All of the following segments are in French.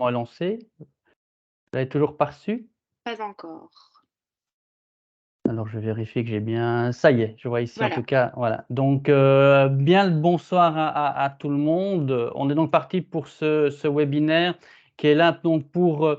lancé. Vous l'avez toujours pas reçu? Pas encore. Alors je vérifie que j'ai bien ça y est, je vois ici en tout Voilà. cas, voilà. Donc bien le bonsoir à tout le monde. On est donc parti pour ce webinaire qui est là donc pour,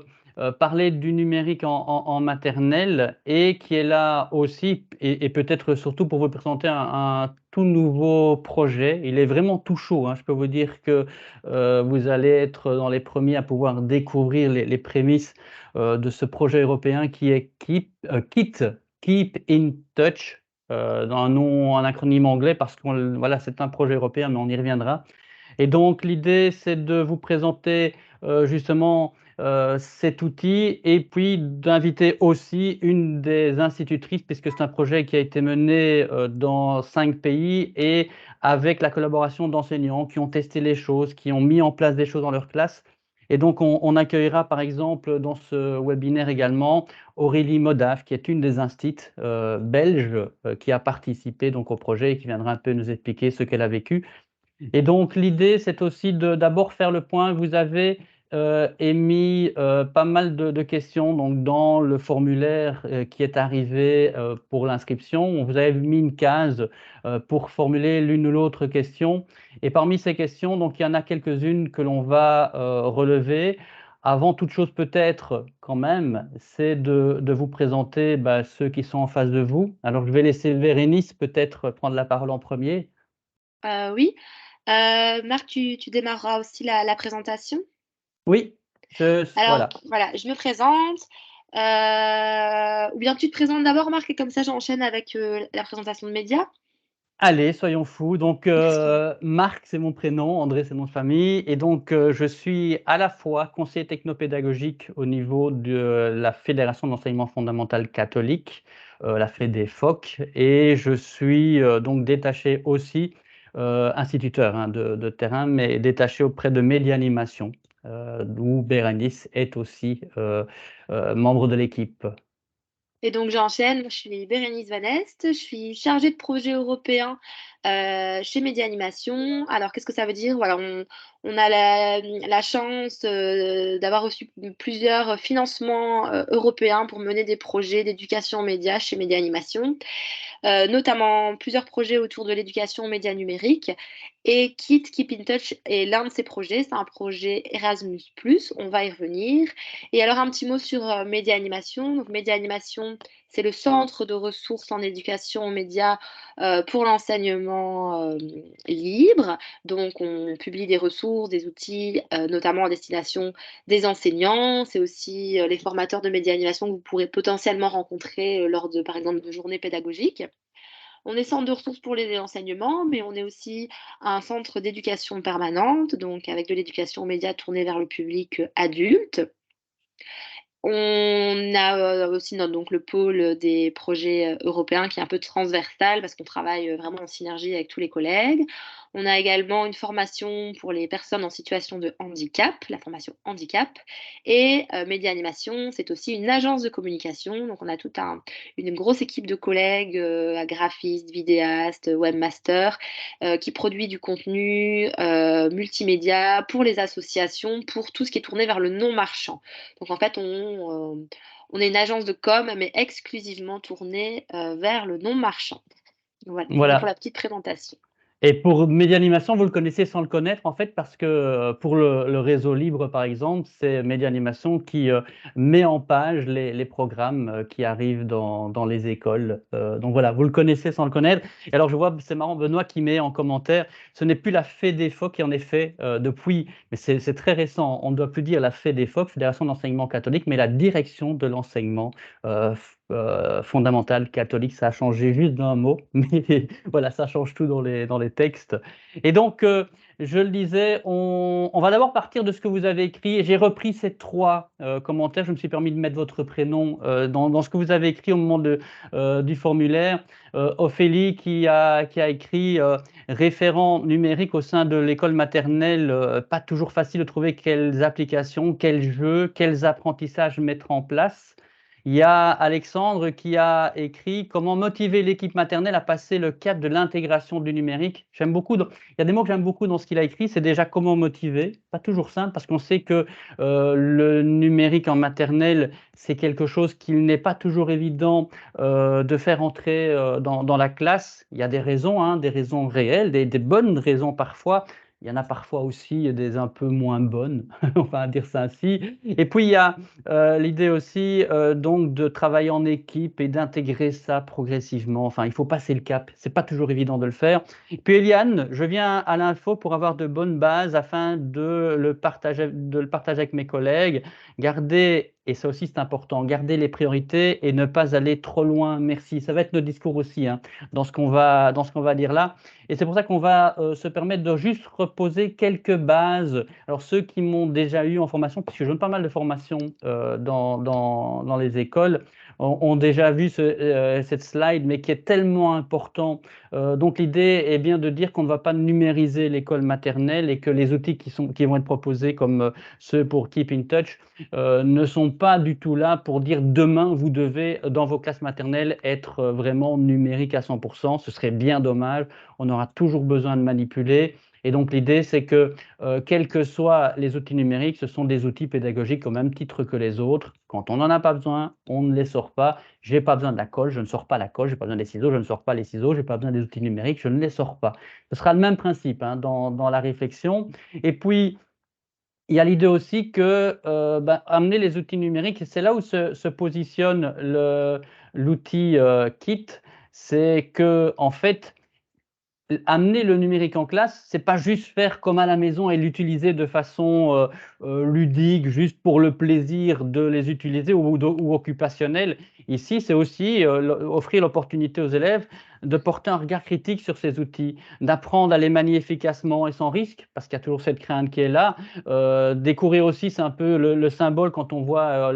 parler du numérique en maternelle et qui est là aussi et peut-être surtout pour vous présenter un tout nouveau projet. Il est vraiment tout chaud, hein. Je peux vous dire que, vous allez être dans les premiers à pouvoir découvrir les prémices, de ce projet européen qui est Keep in Touch, dans un nom, un acronyme anglais parce qu'on voilà, c'est un projet européen, mais on y reviendra. Et donc l'idée, c'est de vous présenter, justement, cet outil et puis d'inviter aussi une des institutrices, puisque c'est un projet qui a été mené, dans 5 pays et avec la collaboration d'enseignants qui ont testé les choses, qui ont mis en place des choses dans leur classe. Et donc on accueillera par exemple dans ce webinaire également Aurélie Modave, qui est une des instits, belges, qui a participé donc au projet et qui viendra un peu nous expliquer ce qu'elle a vécu. Et donc l'idée, c'est aussi de d'abord faire le point. Vous avez, émis, pas mal de questions donc dans le formulaire, qui est arrivé, pour l'inscription. Vous avez mis une case, pour formuler l'une ou l'autre question et parmi ces questions, donc il y en a quelques-unes que l'on va, relever. Avant toute chose peut-être quand même, c'est de vous présenter, bah, ceux qui sont en face de vous. Alors je vais laisser Bérénice peut-être prendre la parole en premier. Oui. Marc, tu démarreras aussi la présentation? Oui, Alors, voilà. voilà, je me présente. Ou bien tu te présentes d'abord, Marc, et comme ça, j'enchaîne avec la présentation de médias. Allez, soyons fous. Donc, Marc, c'est mon prénom, André, c'est mon nom de famille et donc, je suis à la fois conseiller technopédagogique au niveau de la Fédération d'enseignement fondamental catholique, la FEDEFOC et je suis, donc détaché aussi, instituteur, hein, de terrain, mais détaché auprès de Médianimation, d'où Bérénice est aussi, membre de l'équipe. Et donc, j'enchaîne. Je suis Bérénice Van Est. Je suis chargée de projet européen chez Média Animation. Alors, qu'est-ce que ça veut dire? Voilà, on a la chance d'avoir reçu plusieurs financements européens pour mener des projets d'éducation aux médias chez Média Animation. Notamment plusieurs projets autour de l'éducation aux médias numériques. Et Keep in Touch est l'un de ces projets. C'est un projet Erasmus+, on va y revenir. Et alors un petit mot sur Média Animation. Donc Média Animation, c'est le centre de ressources en éducation aux médias pour l'enseignement libre. Donc on publie des ressources, des outils, notamment à destination des enseignants. C'est aussi les formateurs de Média Animation que vous pourrez potentiellement rencontrer lors de, par exemple, de journées pédagogiques. On est centre de ressources pour les enseignements, mais on est aussi un centre d'éducation permanente, donc avec de l'éducation aux médias tournée vers le public adulte. On a aussi donc le pôle des projets européens qui est un peu transversal parce qu'on travaille vraiment en synergie avec tous les collègues. On a également une formation pour les personnes en situation de handicap, la formation handicap. Et Média Animation, c'est aussi une agence de communication. Donc on a toute une grosse équipe de collègues, graphistes, vidéastes, webmasters, qui produit du contenu multimédia pour les associations, pour tout ce qui est tourné vers le non marchand. Donc en fait, on est une agence de com, mais exclusivement tournée vers le non marchand. Voilà, c'était pour Voilà. la petite présentation. Et pour Médianimation, vous le connaissez sans le connaître, en fait, parce que pour le réseau libre, par exemple, c'est Médianimation qui met en page les programmes qui arrivent dans les écoles. Donc voilà, vous le connaissez sans le connaître. Et alors, je vois, c'est marrant, Benoît qui met en commentaire, ce n'est plus la FEDEFOC qui, en effet, depuis, mais c'est très récent, on ne doit plus dire la FEDEFOC, Fédération d'enseignement catholique, mais la direction de l'enseignement fondamental catholique. Ça a changé juste d'un mot, mais voilà, ça change tout dans les textes. Et donc, je le disais, on va d'abord partir de ce que vous avez écrit. Et j'ai repris ces 3 commentaires. Je me suis permis de mettre votre prénom dans ce que vous avez écrit au moment du formulaire. Ophélie qui a écrit référent numérique au sein de l'école maternelle. Pas toujours facile de trouver quelles applications, quels jeux, quels apprentissages mettre en place. Il y a Alexandre qui a écrit comment motiver l'équipe maternelle à passer le cap de l'intégration du numérique. J'aime beaucoup. Il y a des mots que j'aime beaucoup dans ce qu'il a écrit. C'est déjà comment motiver. Pas toujours simple parce qu'on sait que le numérique en maternelle, c'est quelque chose qu'il n'est pas toujours évident de faire entrer dans la classe. Il y a des raisons, hein, des raisons réelles, des bonnes raisons parfois. Il y en a parfois aussi des un peu moins bonnes, on va dire ça ainsi. Et puis il y a l'idée aussi donc de travailler en équipe et d'intégrer ça progressivement. Enfin, il faut passer le cap. C'est pas toujours évident de le faire. Puis Eliane, je viens à l'info pour avoir de bonnes bases afin de le partager avec mes collègues. Garder, et ça aussi c'est important, garder les priorités et ne pas aller trop loin. Merci. Ça va être notre discours aussi, hein, dans ce qu'on va dire là. Et c'est pour ça qu'on va se permettre de juste reposer quelques bases. Alors ceux qui m'ont déjà eu en formation, puisque je donne pas mal de formations dans les écoles, ont déjà vu cette slide, mais qui est tellement important. Donc l'idée est bien de dire qu'on ne va pas numériser l'école maternelle et que les outils qui vont être proposés, comme ceux pour Keep in Touch, ne sont pas du tout là pour dire demain vous devez dans vos classes maternelles être vraiment numérique à 100%. Ce serait bien dommage. On aura toujours besoin de manipuler. Et donc l'idée, c'est que quels que soient les outils numériques, ce sont des outils pédagogiques au même titre que les autres. Quand on n'en a pas besoin, on ne les sort pas. Je n'ai pas besoin de la colle, je ne sors pas la colle. Je n'ai pas besoin des ciseaux, je ne sors pas les ciseaux. Je n'ai pas besoin des outils numériques, je ne les sors pas. Ce sera le même principe, hein, dans la réflexion. Et puis, il y a l'idée aussi que amener les outils numériques, c'est là où se positionne l'outil Kit, c'est que en fait, amener le numérique en classe, c'est pas juste faire comme à la maison et l'utiliser de façon ludique, juste pour le plaisir de les utiliser ou occupationnel. Ici, c'est aussi offrir l'opportunité aux élèves de porter un regard critique sur ces outils, d'apprendre à les manier efficacement et sans risque, parce qu'il y a toujours cette crainte qui est là. Découvrir aussi, c'est un peu le symbole quand on voit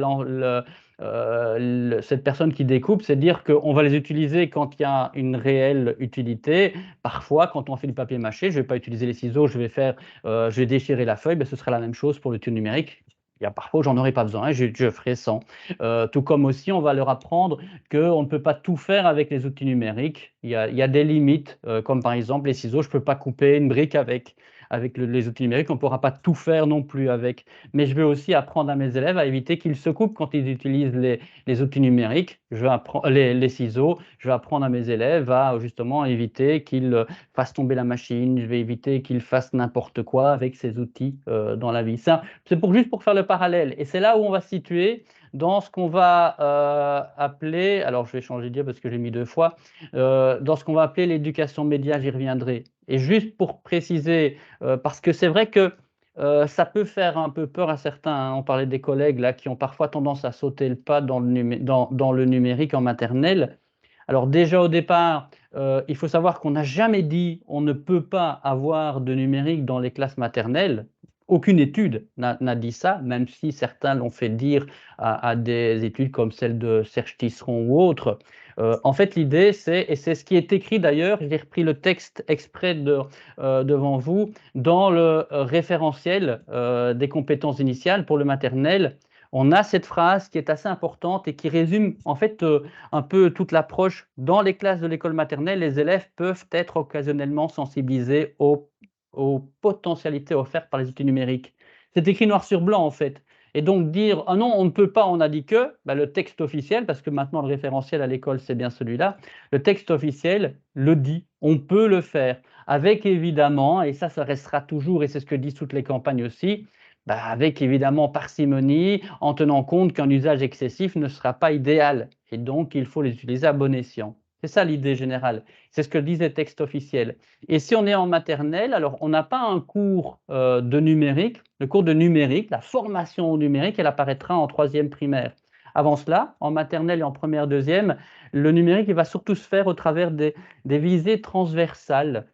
cette personne qui découpe, c'est dire qu'on va les utiliser quand il y a une réelle utilité. Parfois, quand on fait du papier mâché, je ne vais pas utiliser les ciseaux, je vais déchirer la feuille, mais ce serait la même chose pour le tube numérique. Il y a parfois, j'en aurais pas besoin, je ferai sans. Tout comme aussi, on va leur apprendre qu'on ne peut pas tout faire avec les outils numériques. Il y a des limites, comme par exemple les ciseaux, je ne peux pas couper une brique avec les outils numériques, on ne pourra pas tout faire non plus avec. Mais je vais aussi apprendre à mes élèves à éviter qu'ils se coupent quand ils utilisent les outils numériques, les ciseaux. Je vais apprendre à mes élèves à justement éviter qu'ils fassent tomber la machine, je vais éviter qu'ils fassent n'importe quoi avec ces outils dans la vie. Ça, c'est juste pour faire le parallèle. Et c'est là où on va se situer dans ce qu'on va appeler, alors je vais changer de dire parce que j'ai mis deux fois, dans ce qu'on va appeler l'éducation média, j'y reviendrai. Et juste pour préciser, parce que c'est vrai que ça peut faire un peu peur à certains, hein. On parlait des collègues là qui ont parfois tendance à sauter le pas dans le numérique en maternelle. Alors déjà au départ, il faut savoir qu'on n'a jamais dit on ne peut pas avoir de numérique dans les classes maternelles. Aucune étude n'a dit ça, même si certains l'ont fait dire à des études comme celle de Serge Tisseron ou autres. En fait, l'idée, et c'est ce qui est écrit d'ailleurs, j'ai repris le texte exprès devant vous, dans le référentiel des compétences initiales pour le maternel, on a cette phrase qui est assez importante et qui résume en fait un peu toute l'approche. Dans les classes de l'école maternelle, les élèves peuvent être occasionnellement sensibilisés aux potentialités offertes par les outils numériques. C'est écrit noir sur blanc en fait. Et donc dire ah non, on ne peut pas, on a dit que, ben, le texte officiel, parce que maintenant le référentiel à l'école c'est bien celui-là, le texte officiel le dit, on peut le faire. Avec évidemment, et ça restera toujours, et c'est ce que disent toutes les campagnes aussi, ben, avec évidemment parcimonie, en tenant compte qu'un usage excessif ne sera pas idéal. Et donc il faut les utiliser à bon escient. C'est ça l'idée générale. C'est ce que disent les textes officiels. Et si on est en maternelle, alors on n'a pas un cours de numérique. Le cours de numérique, la formation au numérique, elle apparaîtra en troisième primaire. Avant cela, en maternelle et en première, deuxième, le numérique il va surtout se faire au travers des visées transversales.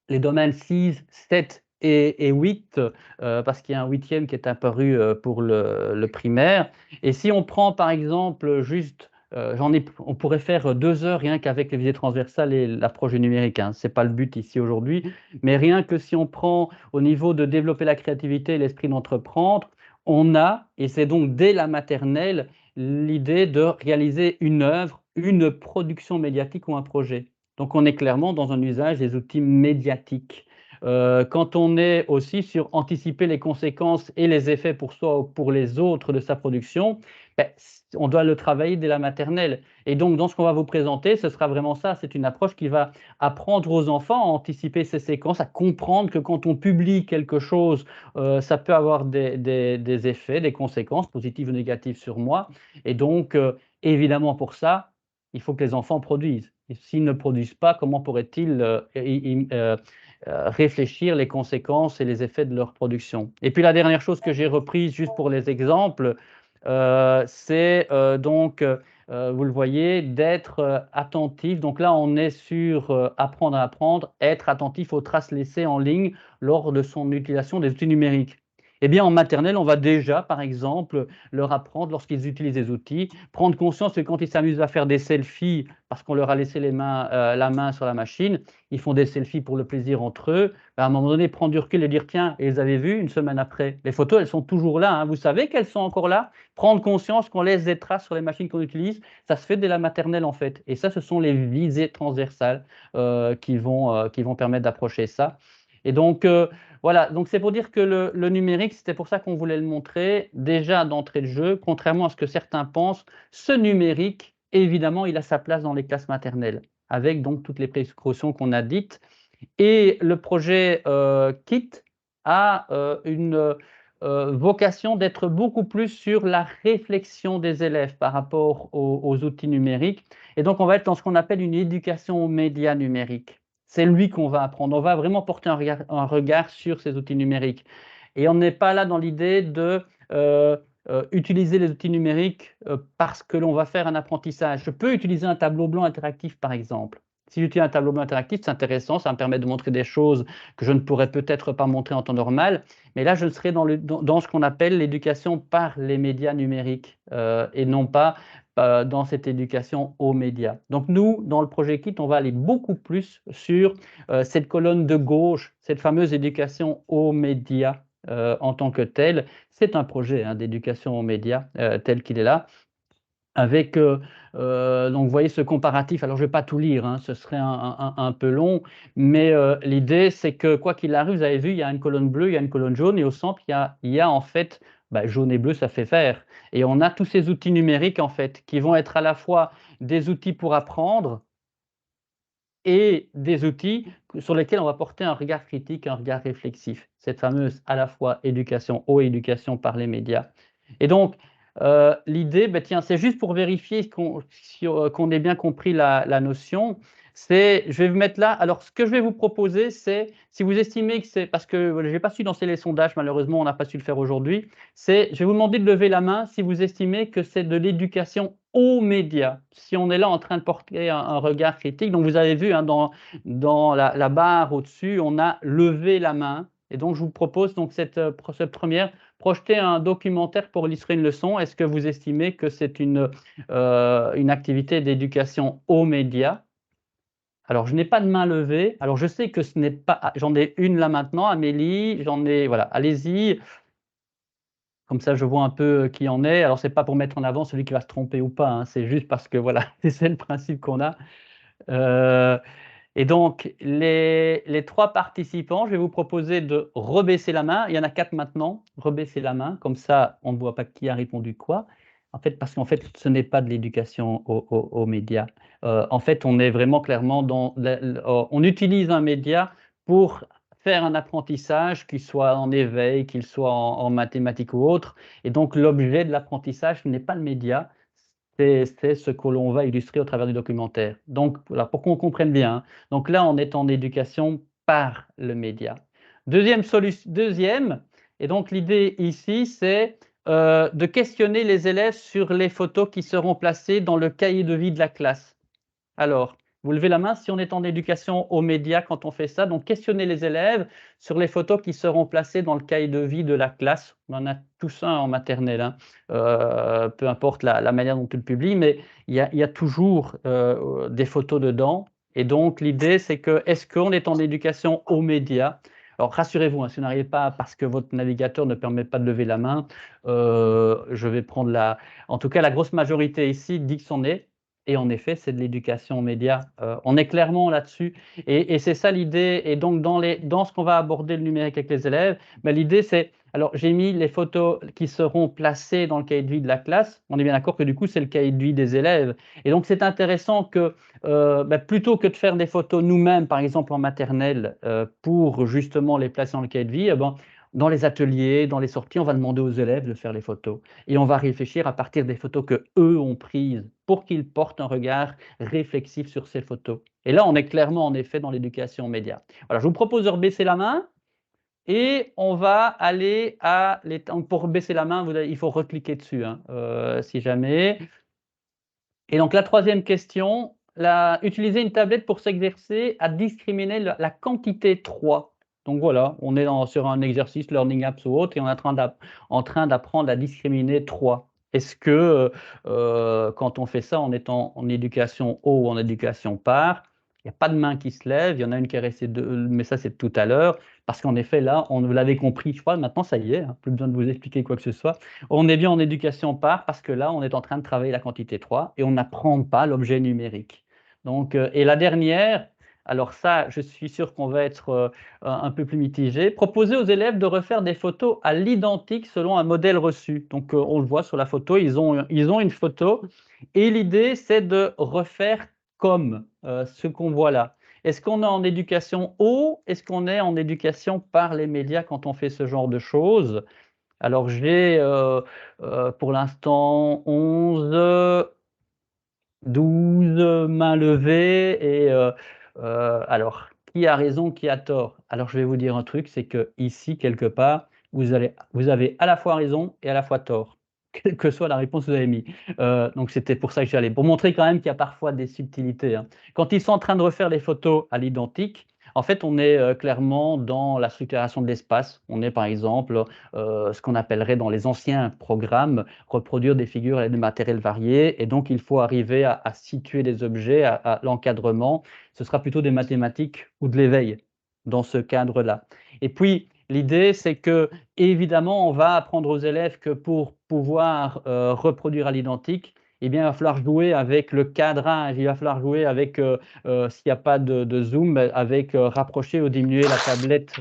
Les domaines 6, 7 et 8, parce qu'il y a un huitième qui est apparu pour le primaire. Et si on prend par exemple juste on pourrait faire 2 heures rien qu'avec les visées transversales et l'approche du numérique, hein. Ce n'est pas le but ici aujourd'hui, mais rien que si on prend au niveau de développer la créativité et l'esprit d'entreprendre, on a, et c'est donc dès la maternelle, l'idée de réaliser une œuvre, une production médiatique ou un projet. Donc on est clairement dans un usage des outils médiatiques. Quand on est aussi sur anticiper les conséquences et les effets pour soi ou pour les autres de sa production, ben, on doit le travailler dès la maternelle. Et donc dans ce qu'on va vous présenter, ce sera vraiment ça, c'est une approche qui va apprendre aux enfants à anticiper ces séquences, à comprendre que quand on publie quelque chose, ça peut avoir des effets, des conséquences positives ou négatives sur moi. Et donc, évidemment, pour ça, il faut que les enfants produisent. Et s'ils ne produisent pas, comment pourraient-ils réfléchir les conséquences et les effets de leur production? Et puis la dernière chose que j'ai reprise juste pour les exemples, c'est donc, vous le voyez, d'être attentif. Donc là, on est sur apprendre à apprendre, être attentif aux traces laissées en ligne lors de son utilisation des outils numériques. Eh bien, en maternelle, on va déjà, par exemple, leur apprendre, lorsqu'ils utilisent des outils, prendre conscience que quand ils s'amusent à faire des selfies, parce qu'on leur a laissé la main sur la machine, ils font des selfies pour le plaisir entre eux, ben, à un moment donné, prendre du recul et dire, tiens, et vous avez vu, une semaine après, les photos, elles sont toujours là, hein, vous savez qu'elles sont encore là. Prendre conscience qu'on laisse des traces sur les machines qu'on utilise, ça se fait dès la maternelle, en fait. Et ça, ce sont les visées transversales qui vont permettre d'approcher ça. Et donc, voilà, donc c'est pour dire que le numérique, c'était pour ça qu'on voulait le montrer déjà d'entrée de jeu, contrairement à ce que certains pensent, ce numérique, évidemment, il a sa place dans les classes maternelles, avec donc toutes les précautions qu'on a dites. Et le projet KIT a une vocation d'être beaucoup plus sur la réflexion des élèves par rapport aux outils numériques. Et donc, on va être dans ce qu'on appelle une éducation aux médias numériques. C'est lui qu'on va apprendre. On va vraiment porter un regard sur ces outils numériques. Et on n'est pas là dans l'idée de utiliser les outils numériques parce que l'on va faire un apprentissage. Je peux utiliser un tableau blanc interactif, par exemple. Si j'utilise un tableau blanc interactif, c'est intéressant, ça me permet de montrer des choses que je ne pourrais peut-être pas montrer en temps normal. Mais là, je serai dans ce qu'on appelle l'éducation par les médias numériques et non pas dans cette éducation aux médias. Donc nous, dans le projet KIT, on va aller beaucoup plus sur cette colonne de gauche, cette fameuse éducation aux médias en tant que telle. C'est un projet d'éducation aux médias tel qu'il est là, avec donc vous voyez ce comparatif. Alors je ne vais pas tout lire, hein, ce serait un peu long, mais l'idée c'est que quoi qu'il arrive, vous avez vu, il y a une colonne bleue, il y a une colonne jaune, et au centre il y a en fait, jaune et bleu, ça fait vert. Et on a tous ces outils numériques en fait, qui vont être à la fois des outils pour apprendre et des outils sur lesquels on va porter un regard critique, un regard réflexif. Cette fameuse à la fois éducation aux éducation par les médias. Et donc, l'idée, tiens, c'est juste pour vérifier qu'on ait bien compris la notion. Je vais vous mettre là. Alors, ce que je vais vous proposer, c'est, si vous estimez que c'est, parce que je n'ai pas su lancer les sondages, malheureusement, on n'a pas su le faire aujourd'hui, je vais vous demander de lever la main si vous estimez que c'est de l'éducation aux médias. Si on est là en train de porter un regard critique, donc vous avez vu dans la barre au-dessus, on a levé la main. Et donc, je vous propose donc cette première, projeter un documentaire pour illustrer une leçon. Est-ce que vous estimez que c'est une activité d'éducation aux médias? Alors, je n'ai pas de main levée. Alors, je sais que ce n'est pas. J'en ai une là maintenant, Amélie. J'en ai. Voilà, allez-y. Comme ça, je vois un peu qui en est. Alors, c'est pas pour mettre en avant celui qui va se tromper ou pas, hein. C'est juste parce que voilà, c'est le principe qu'on a. Euh, et donc, les trois participants, je vais vous proposer de rebaisser la main. Il y en a 4 maintenant. Rebaisser la main, comme ça, on ne voit pas qui a répondu quoi. En fait, parce qu'en fait, ce n'est pas de l'éducation aux médias. En fait, on est vraiment clairement on utilise un média pour faire un apprentissage, qu'il soit en éveil, qu'il soit en mathématiques ou autre. Et donc, l'objet de l'apprentissage n'est pas le média, c'est ce que l'on va illustrer au travers du documentaire. Donc, voilà, pour qu'on comprenne bien, hein. Donc là, on est en éducation par le média. Deuxième, et donc l'idée ici, c'est de questionner les élèves sur les photos qui seront placées dans le cahier de vie de la classe. Alors, vous levez la main si on est en éducation aux médias quand on fait ça. Donc, questionner les élèves sur les photos qui seront placées dans le cahier de vie de la classe. On en a tous un en maternelle, hein. Peu importe la manière dont tu le publies, mais il y a toujours des photos dedans. Et donc, l'idée, c'est que, est-ce qu'on est en éducation aux médias Alors rassurez-vous, hein, si vous n'arrivez pas parce que votre navigateur ne permet pas de lever la main, je vais prendre en tout cas la grosse majorité ici dit que c'en est. Et en effet, c'est de l'éducation aux médias. On est clairement là-dessus. Et c'est ça l'idée. Et donc, dans ce qu'on va aborder le numérique avec les élèves, ben, l'idée, c'est. Alors, j'ai mis les photos qui seront placées dans le cahier de vie de la classe. On est bien d'accord que du coup, c'est le cahier de vie des élèves. Et donc, c'est intéressant que, ben, plutôt que de faire des photos nous-mêmes, par exemple en maternelle, pour justement les placer dans le cahier de vie, eh ben, dans les ateliers, dans les sorties, on va demander aux élèves de faire les photos. Et on va réfléchir à partir des photos qu'eux ont prises pour qu'ils portent un regard réflexif sur ces photos. Et là, on est clairement, en effet, dans l'éducation aux médias. Voilà, je vous propose de rebaisser la main et on va aller à pour baisser la main, il faut recliquer dessus, hein, si jamais. Et donc, la troisième question, utiliser une tablette pour s'exercer à discriminer la quantité 3. Donc voilà, on est sur un exercice Learning Apps ou autre et on est en train d'apprendre à discriminer 3. Est-ce que quand on fait ça en étant en éducation haut ou en éducation par, il n'y a pas de main qui se lève, il y en a une qui est restée, mais ça c'est tout à l'heure, parce qu'en effet là, on l'avait compris, je crois, maintenant ça y est, hein, plus besoin de vous expliquer quoi que ce soit. On est bien en éducation par parce que là, on est en train de travailler la quantité 3 et on n'apprend pas l'objet numérique. Donc, et la dernière, alors ça, je suis sûr qu'on va être un peu plus mitigé. Proposer aux élèves de refaire des photos à l'identique selon un modèle reçu. Donc, on le voit sur la photo, ils ont une photo et l'idée, c'est de refaire comme ce qu'on voit là. Est-ce qu'on est en éducation haut? Est-ce qu'on est en éducation par les médias quand on fait ce genre de choses? Alors j'ai, pour l'instant 11, 12 mains levées et alors qui a raison, qui a tort? Alors je vais vous dire un truc, c'est qu'ici quelque part, vous avez à la fois raison et à la fois tort, quelle que soit la réponse que vous avez mis. Donc c'était pour ça que j'y allais, pour montrer quand même qu'il y a parfois des subtilités, hein. Quand ils sont en train de refaire les photos à l'identique, en fait, on est, clairement dans la structuration de l'espace. On est par exemple, ce qu'on appellerait dans les anciens programmes, reproduire des figures et des matériels variés et donc il faut arriver à situer des objets, à l'encadrement. Ce sera plutôt des mathématiques ou de l'éveil dans ce cadre-là. Et puis l'idée, c'est qu'évidemment, on va apprendre aux élèves que pour pouvoir, reproduire à l'identique, eh bien, il va falloir jouer avec le cadrage, il va falloir jouer avec, s'il n'y a pas de zoom, avec, rapprocher ou diminuer la tablette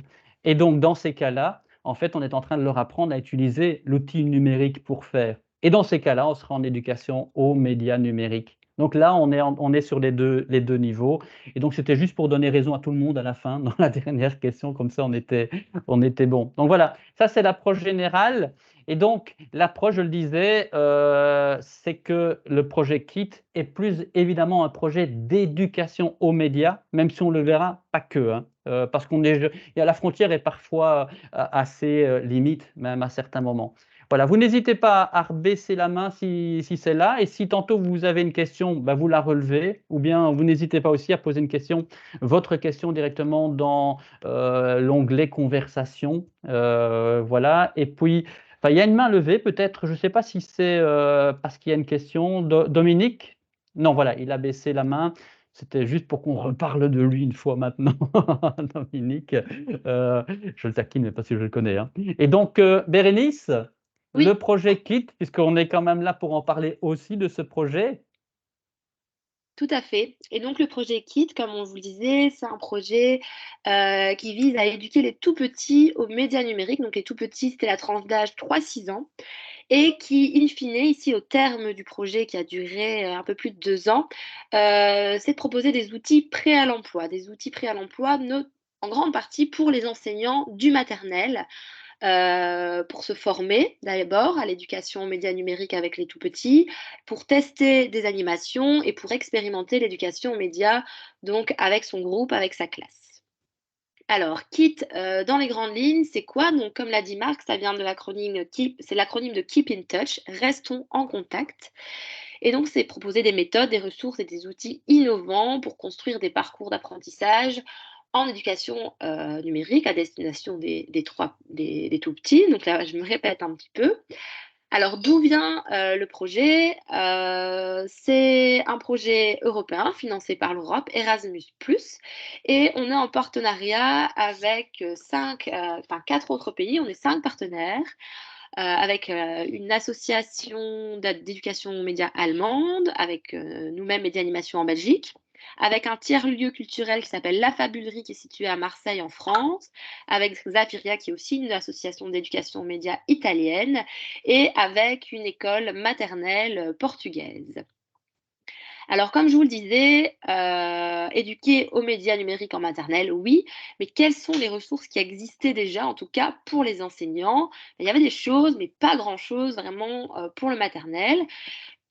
et donc dans ces cas-là, en fait, on est en train de leur apprendre à utiliser l'outil numérique pour faire. Et dans ces cas-là, on sera en éducation aux médias numériques. Donc là, on est sur les deux niveaux. Et donc, c'était juste pour donner raison à tout le monde à la fin, dans la dernière question, comme ça, on était bon. Donc voilà, ça c'est l'approche générale. Et donc, l'approche, je le disais, c'est que le projet KIT est plus évidemment un projet d'éducation aux médias, même si on le verra pas que, hein, parce la frontière est parfois assez limite, même à certains moments. Voilà, vous n'hésitez pas à rebaisser la main si c'est là, et si tantôt vous avez une question, bah, vous la relevez, ou bien vous n'hésitez pas aussi à poser une question, votre question directement dans l'onglet conversation. Voilà, et puis, enfin, il y a une main levée peut-être, je ne sais pas si c'est parce qu'il y a une question. Dominique? Non, voilà, il a baissé la main. C'était juste pour qu'on reparle de lui une fois maintenant, Dominique. Je le taquine, mais parce que je le connais, hein. Et donc, Bérénice, le Oui, projet KIT, puisqu'on est quand même là pour en parler aussi de ce projet. tout à fait. Et donc le projet KIT, comme on vous le disait, c'est un projet qui vise à éduquer les tout petits aux médias numériques. Donc les tout petits, c'était la tranche d'âge 3-6 ans. Et qui, in fine, ici au terme du projet qui a duré un peu plus de 2 ans, c'est de proposer des outils prêts à l'emploi. Des outils prêts à l'emploi, en grande partie pour les enseignants du maternel, pour se former d'abord à l'éducation aux médias numériques avec les tout petits, pour tester des animations et pour expérimenter l'éducation aux médias donc avec son groupe, avec sa classe. Alors, KIT, dans les grandes lignes, c'est quoi? Donc, comme l'a dit Marc, ça vient de l'acronyme KEEP, c'est l'acronyme de Keep in Touch, restons en contact. Et donc, c'est proposer des méthodes, des ressources et des outils innovants pour construire des parcours d'apprentissage en éducation numérique à destination des tout petits. Donc là, je me répète un petit peu. Alors, d'où vient le projet? C'est un projet européen financé par l'Europe, Erasmus+, et on est en partenariat avec quatre autres pays. On est 5 partenaires, avec une association d'éducation aux médias allemande, avec nous-mêmes Média Animation en Belgique, avec un tiers-lieu culturel qui s'appelle La Fabulerie, qui est situé à Marseille en France, avec Zafiria, qui est aussi une association d'éducation aux médias italienne, et avec une école maternelle portugaise. Alors, comme je vous le disais, éduquer aux médias numériques en maternelle, oui, mais quelles sont les ressources qui existaient déjà, en tout cas pour les enseignants? Il y avait des choses, mais pas grand-chose vraiment pour le maternel.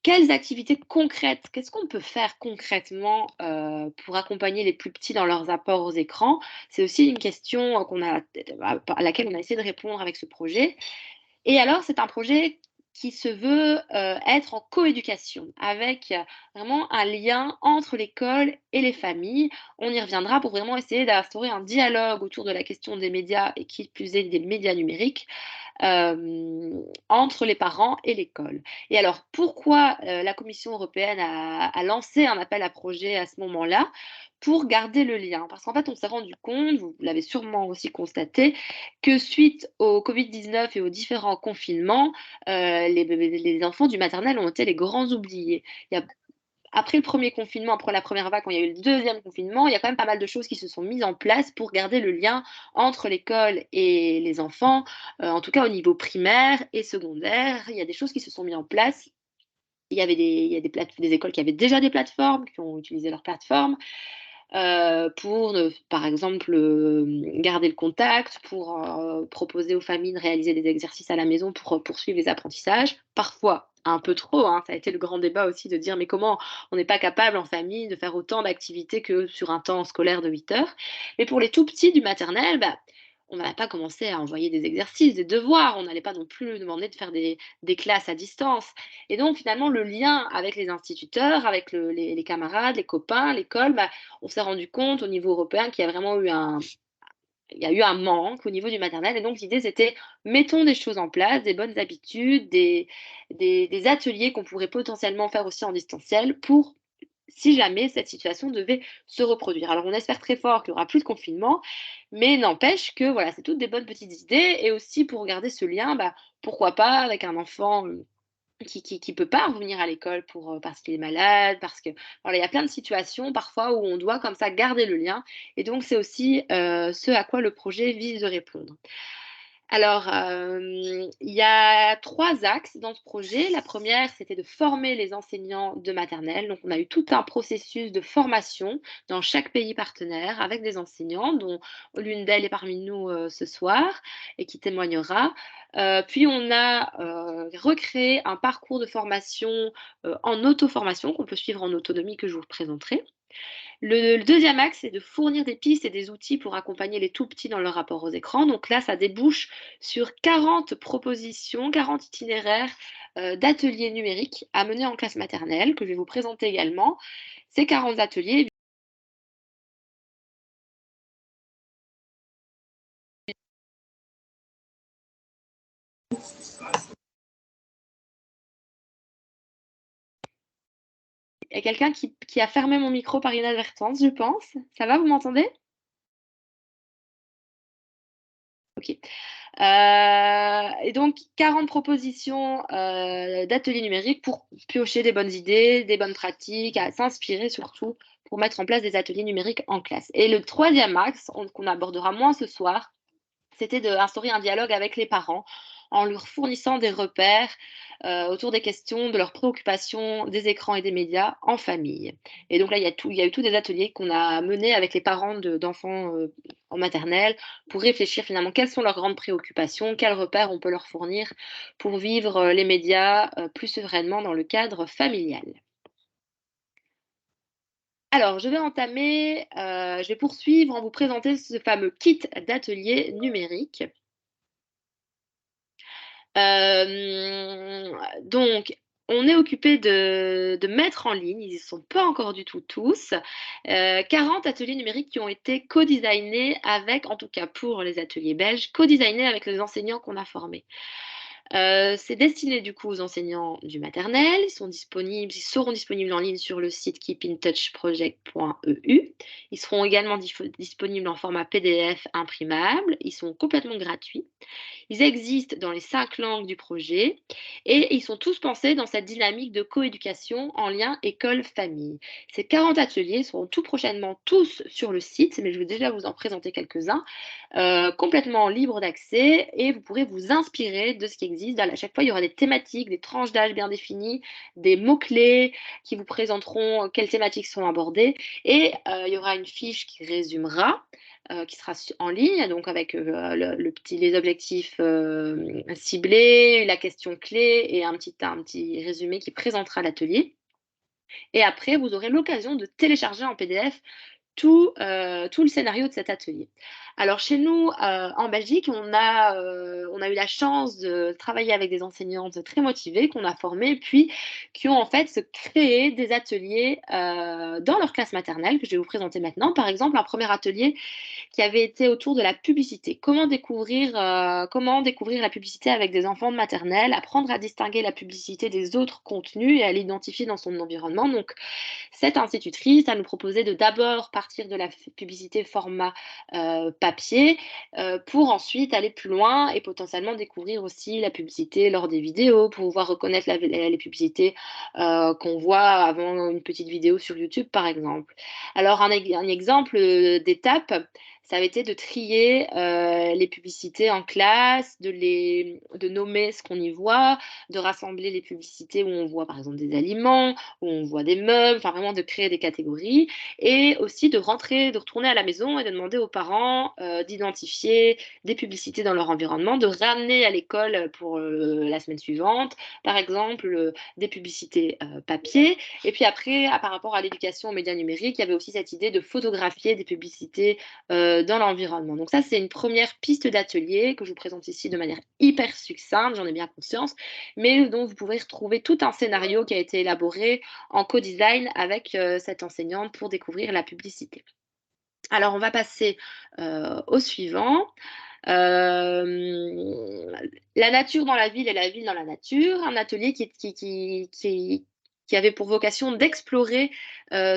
Quelles activités concrètes, qu'est-ce qu'on peut faire concrètement pour accompagner les plus petits dans leurs apports aux écrans? C'est aussi une question à laquelle on a essayé de répondre avec ce projet. Et alors, c'est un projet qui se veut être en coéducation, avec vraiment un lien entre l'école et les familles. On y reviendra pour vraiment essayer d'instaurer un dialogue autour de la question des médias et qui plus est des médias numériques entre les parents et l'école. Et alors, pourquoi la Commission européenne a lancé un appel à projet à ce moment-là? Pour garder le lien. Parce qu'en fait, on s'est rendu compte, vous l'avez sûrement aussi constaté, que suite au Covid-19 et aux différents confinements, les enfants du maternel ont été les grands oubliés. Il y a Après le premier confinement, après la première vague, quand il y a eu le deuxième confinement, il y a quand même pas mal de choses qui se sont mises en place pour garder le lien entre l'école et les enfants, en tout cas au niveau primaire et secondaire. Il y a des choses qui se sont mises en place. Il y a des écoles qui avaient déjà des plateformes, qui ont utilisé leurs plateformes pour, par exemple, garder le contact, pour proposer aux familles de réaliser des exercices à la maison pour poursuivre les apprentissages. Parfois, un peu trop, hein, ça a été le grand débat aussi de dire mais comment on n'est pas capable en famille de faire autant d'activités que sur un temps scolaire de 8 heures. Mais pour les tout petits du maternel, bah, on n'a pas commencé à envoyer des exercices, des devoirs, on n'allait pas non plus demander de faire des classes à distance. Et donc finalement, le lien avec les instituteurs, avec les camarades, les copains, l'école, bah, on s'est rendu compte au niveau européen qu'il y a vraiment il y a eu un manque au niveau du maternel. Et donc, l'idée, c'était mettons des choses en place, des bonnes habitudes, des ateliers qu'on pourrait potentiellement faire aussi en distanciel pour si jamais cette situation devait se reproduire. Alors, on espère très fort qu'il n'y aura plus de confinement, mais n'empêche que voilà, c'est toutes des bonnes petites idées. Et aussi, pour garder ce lien, bah, pourquoi pas avec un enfant qui peut pas revenir à l'école pour, parce qu'il est malade, parce que voilà, il y a plein de situations parfois où on doit comme ça garder le lien et donc c'est aussi, ce à quoi le projet vise de répondre. Alors, il y a 3 axes dans ce projet. La première, c'était de former les enseignants de maternelle. Donc, on a eu tout un processus de formation dans chaque pays partenaire avec des enseignants, dont l'une d'elles est parmi nous ce soir et qui témoignera. Puis, on a recréé un parcours de formation en auto-formation qu'on peut suivre en autonomie que je vous présenterai. Le deuxième axe, c'est de fournir des pistes et des outils pour accompagner les tout petits dans leur rapport aux écrans. Donc là, ça débouche sur 40 propositions, 40 itinéraires d'ateliers numériques à mener en classe maternelle, que je vais vous présenter également. Ces 40 ateliers, il y a quelqu'un qui a fermé mon micro par inadvertance, je pense. Ça va, vous m'entendez? Ok. Et donc 40 propositions d'ateliers numériques pour piocher des bonnes idées, des bonnes pratiques, à s'inspirer surtout pour mettre en place des ateliers numériques en classe. Et le troisième axe, qu'on abordera moins ce soir, c'était d'instaurer un dialogue avec les parents en leur fournissant des repères autour des questions de leurs préoccupations des écrans et des médias en famille. Et donc là, il y a eu tous des ateliers qu'on a menés avec les parents d'enfants en maternelle pour réfléchir finalement quelles sont leurs grandes préoccupations, quels repères on peut leur fournir pour vivre les médias plus sereinement dans le cadre familial. Alors, je vais poursuivre en vous présentant ce fameux kit d'atelier numérique. Donc, on est occupé de mettre en ligne, ils y sont pas encore du tout tous, 40 ateliers numériques qui ont été co-designés avec, en tout cas pour les ateliers belges, co-designés avec les enseignants qu'on a formés. C'est destiné du coup aux enseignants du maternel. Ils seront disponibles en ligne sur le site keepintouchproject.eu. Ils seront également disponibles en format PDF imprimable. Ils sont complètement gratuits. Ils existent dans les 5 langues du projet et ils sont tous pensés dans cette dynamique de coéducation en lien école-famille. Ces 40 ateliers seront tout prochainement tous sur le site, mais je vais déjà vous en présenter quelques-uns, complètement libres d'accès et vous pourrez vous inspirer de ce qui existe. À chaque fois, il y aura des thématiques, des tranches d'âge bien définies, des mots-clés qui vous présenteront quelles thématiques sont abordées et il y aura une fiche qui résumera qui sera en ligne, donc avec les objectifs ciblés, la question clé et un petit résumé qui présentera l'atelier. Et après, vous aurez l'occasion de télécharger en PDF tout le scénario de cet atelier. Alors chez nous, en Belgique, on a eu la chance de travailler avec des enseignantes très motivées qu'on a formées, puis qui ont en fait se créé des ateliers dans leur classe maternelle que je vais vous présenter maintenant. Par exemple, un premier atelier qui avait été autour de la publicité. Comment découvrir la publicité avec des enfants de maternelle, apprendre à distinguer la publicité des autres contenus et à l'identifier dans son environnement. Donc, cette institutrice a nous proposé de d'abord partir de la publicité format papier pour ensuite aller plus loin et potentiellement découvrir aussi la publicité lors des vidéos pour pouvoir reconnaître les publicités qu'on voit avant une petite vidéo sur YouTube, par exemple. Alors, un exemple d'étape, ça avait été de trier les publicités en classe, de nommer ce qu'on y voit, de rassembler les publicités où on voit par exemple des aliments, où on voit des meubles, enfin vraiment de créer des catégories et aussi de retourner à la maison et de demander aux parents d'identifier des publicités dans leur environnement, de ramener à l'école pour la semaine suivante, par exemple des publicités papier. Et puis après, par rapport à l'éducation aux médias numériques, il y avait aussi cette idée de photographier des publicités dans l'environnement. Donc ça, c'est une première piste d'atelier que je vous présente ici de manière hyper succincte, j'en ai bien conscience, mais dont vous pouvez retrouver tout un scénario qui a été élaboré en co-design avec cette enseignante pour découvrir la publicité. Alors, on va passer au suivant. La nature dans la ville et la ville dans la nature, un atelier qui avait pour vocation d'explorer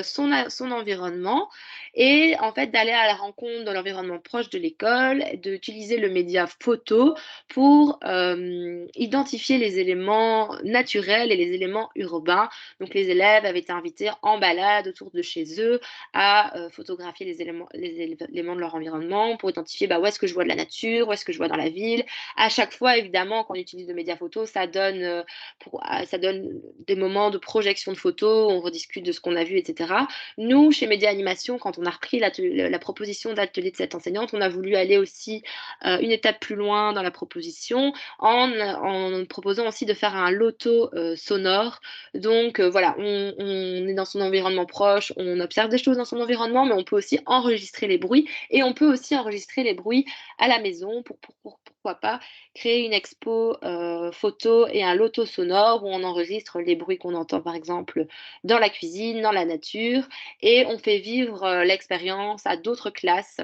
son environnement et en fait d'aller à la rencontre de l'environnement proche de l'école, d'utiliser le média photo pour identifier les éléments naturels et les éléments urbains. Donc les élèves avaient été invités en balade autour de chez eux à photographier les éléments de leur environnement pour identifier où est-ce que je vois de la nature, où est-ce que je vois dans la ville. À chaque fois, évidemment, quand on utilise le média photo, ça donne des moments de projection de photos, on rediscute de ce qu'on a vu, etc. Nous, chez Média Animation, quand on a repris la proposition d'atelier de cette enseignante, on a voulu aller aussi une étape plus loin dans la proposition en proposant aussi de faire un loto sonore. Donc voilà, on est dans son environnement proche, on observe des choses dans son environnement, mais on peut aussi enregistrer les bruits et on peut aussi enregistrer les bruits à la maison pourquoi pas créer une expo photo et un loto sonore où on enregistre les bruits qu'on entend par exemple dans la cuisine, dans la nature et on fait vivre l'expérience à d'autres classes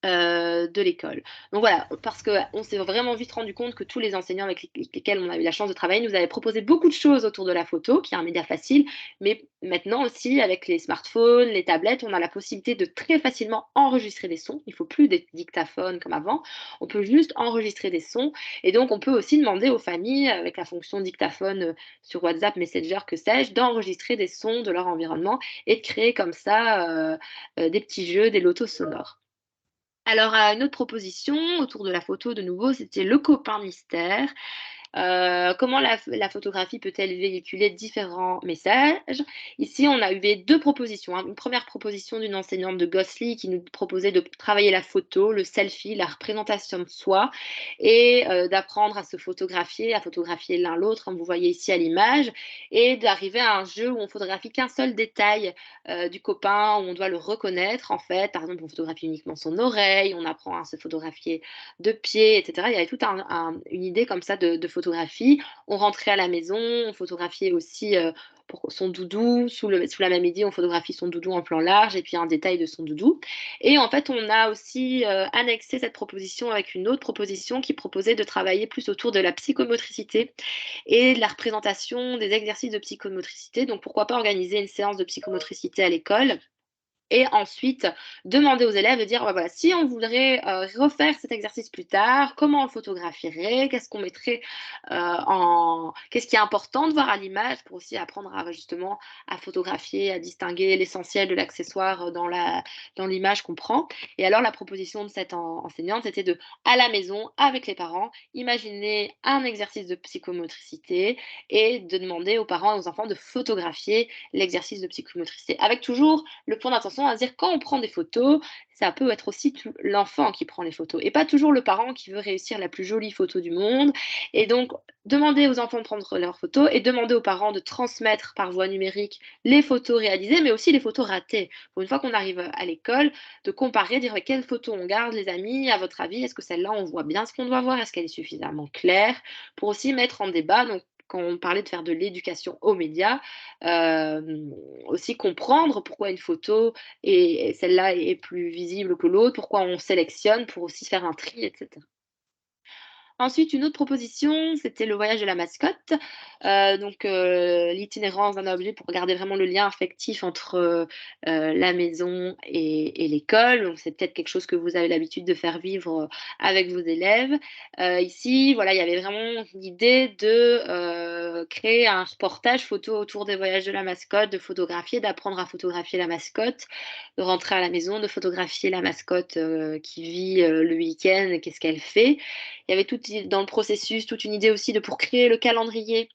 de l'école. Donc voilà, parce qu'on s'est vraiment vite rendu compte que tous les enseignants avec lesquels on a eu la chance de travailler nous avaient proposé beaucoup de choses autour de la photo, qui est un média facile, mais maintenant aussi avec les smartphones, les tablettes, on a la possibilité de très facilement enregistrer des sons. Il ne faut plus des dictaphones comme avant, on peut juste enregistrer des sons et donc on peut aussi demander aux familles, avec la fonction dictaphone sur WhatsApp, Messenger, que sais-je, d'enregistrer des sons de leur environnement et de créer comme ça des petits jeux, des lotos sonores. Alors, une autre proposition autour de la photo, de nouveau, c'était le copain mystère. Comment la photographie peut-elle véhiculer différents messages? Ici, on a eu deux propositions, hein. Une première proposition d'une enseignante de Gossely qui nous proposait de travailler la photo, le selfie, la représentation de soi et d'apprendre à photographier l'un l'autre, comme vous voyez ici à l'image, et d'arriver à un jeu où on photographie qu'un seul détail du copain, où on doit le reconnaître en fait. Par exemple, on photographie uniquement son oreille, on apprend à se photographier de pied, etc. Il y avait toute une idée comme ça de photographie. On rentrait à la maison, on photographiait aussi pour son doudou. Sous la même idée, on photographie son doudou en plan large et puis un détail de son doudou. Et en fait, on a aussi annexé cette proposition avec une autre proposition qui proposait de travailler plus autour de la psychomotricité et de la représentation des exercices de psychomotricité. Donc, pourquoi pas organiser une séance de psychomotricité à l'école et ensuite demander aux élèves de dire bah, voilà, si on voudrait refaire cet exercice plus tard, comment on le photographierait, qu'est-ce qu'on mettrait qu'est-ce qui est important de voir à l'image pour aussi apprendre à justement à photographier, à distinguer l'essentiel de l'accessoire dans l'image qu'on prend. Et alors la proposition de cette enseignante, c'était de à la maison avec les parents imaginer un exercice de psychomotricité et de demander aux parents et aux enfants de photographier l'exercice de psychomotricité avec toujours le point d'attention à se dire quand on prend des photos, ça peut être aussi l'enfant qui prend les photos et pas toujours le parent qui veut réussir la plus jolie photo du monde. Et donc, demander aux enfants de prendre leurs photos et demander aux parents de transmettre par voie numérique les photos réalisées, mais aussi les photos ratées. Pour une fois qu'on arrive à l'école, de comparer, dire quelle photo on garde, les amis, à votre avis, est-ce que celle-là, on voit bien ce qu'on doit voir, est-ce qu'elle est suffisamment claire, pour aussi mettre en débat, donc quand on parlait de faire de l'éducation aux médias, aussi comprendre pourquoi une photo et celle-là est plus visible que l'autre, pourquoi on sélectionne pour aussi faire un tri, etc. Ensuite, une autre proposition, c'était le voyage de la mascotte. L'itinérance d'un objet pour garder vraiment le lien affectif entre la maison et l'école. Donc, c'est peut-être quelque chose que vous avez l'habitude de faire vivre avec vos élèves. Ici, voilà, il y avait vraiment l'idée de créer un reportage photo autour des voyages de la mascotte, de photographier, d'apprendre à photographier la mascotte, de rentrer à la maison, de photographier la mascotte qui vit le week-end, qu'est-ce qu'elle fait. Il y avait tout dans le processus, toute une idée aussi de pour créer le calendrier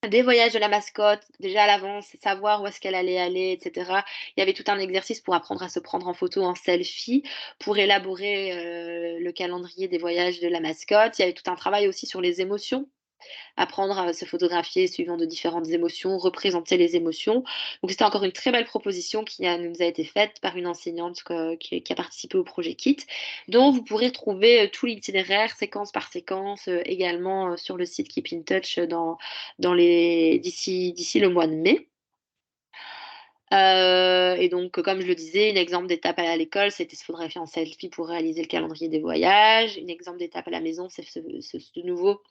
des voyages de la mascotte, déjà à l'avance, savoir où est-ce qu'elle allait aller, etc. Il y avait tout un exercice pour apprendre à se prendre en photo en selfie, pour élaborer le calendrier des voyages de la mascotte. Il y avait tout un travail aussi sur les émotions, apprendre à se photographier suivant de différentes émotions, représenter les émotions. Donc c'était encore une très belle proposition nous a été faite par une enseignante qui a participé au projet KIT, dont vous pourrez trouver tout l'itinéraire séquence par séquence également sur le site Keep in Touch d'ici le mois de mai. Et donc, comme je le disais, un exemple d'étape à l'école, c'était se photographier en selfie pour réaliser le calendrier des voyages. Un exemple d'étape à la maison, c'est de nouveau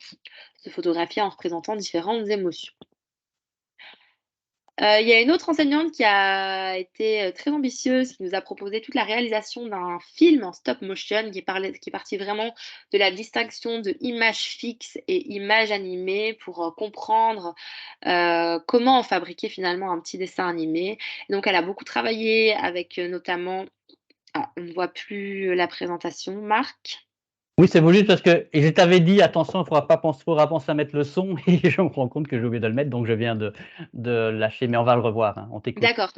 se photographier en représentant différentes émotions. Il y a une autre enseignante qui a été très ambitieuse, qui nous a proposé toute la réalisation d'un film en stop motion qui est parti vraiment de la distinction de images fixes et images animées pour comprendre comment fabriquer finalement un petit dessin animé. Et donc, elle a beaucoup travaillé avec notamment, on ne voit plus la présentation, Marc. Oui, c'est voulu parce que et je t'avais dit: «Attention, il faudra penser à mettre le son» et je me rends compte que j'ai oublié de le mettre, donc je viens de lâcher, mais on va le revoir, hein, on t'écoute. D'accord.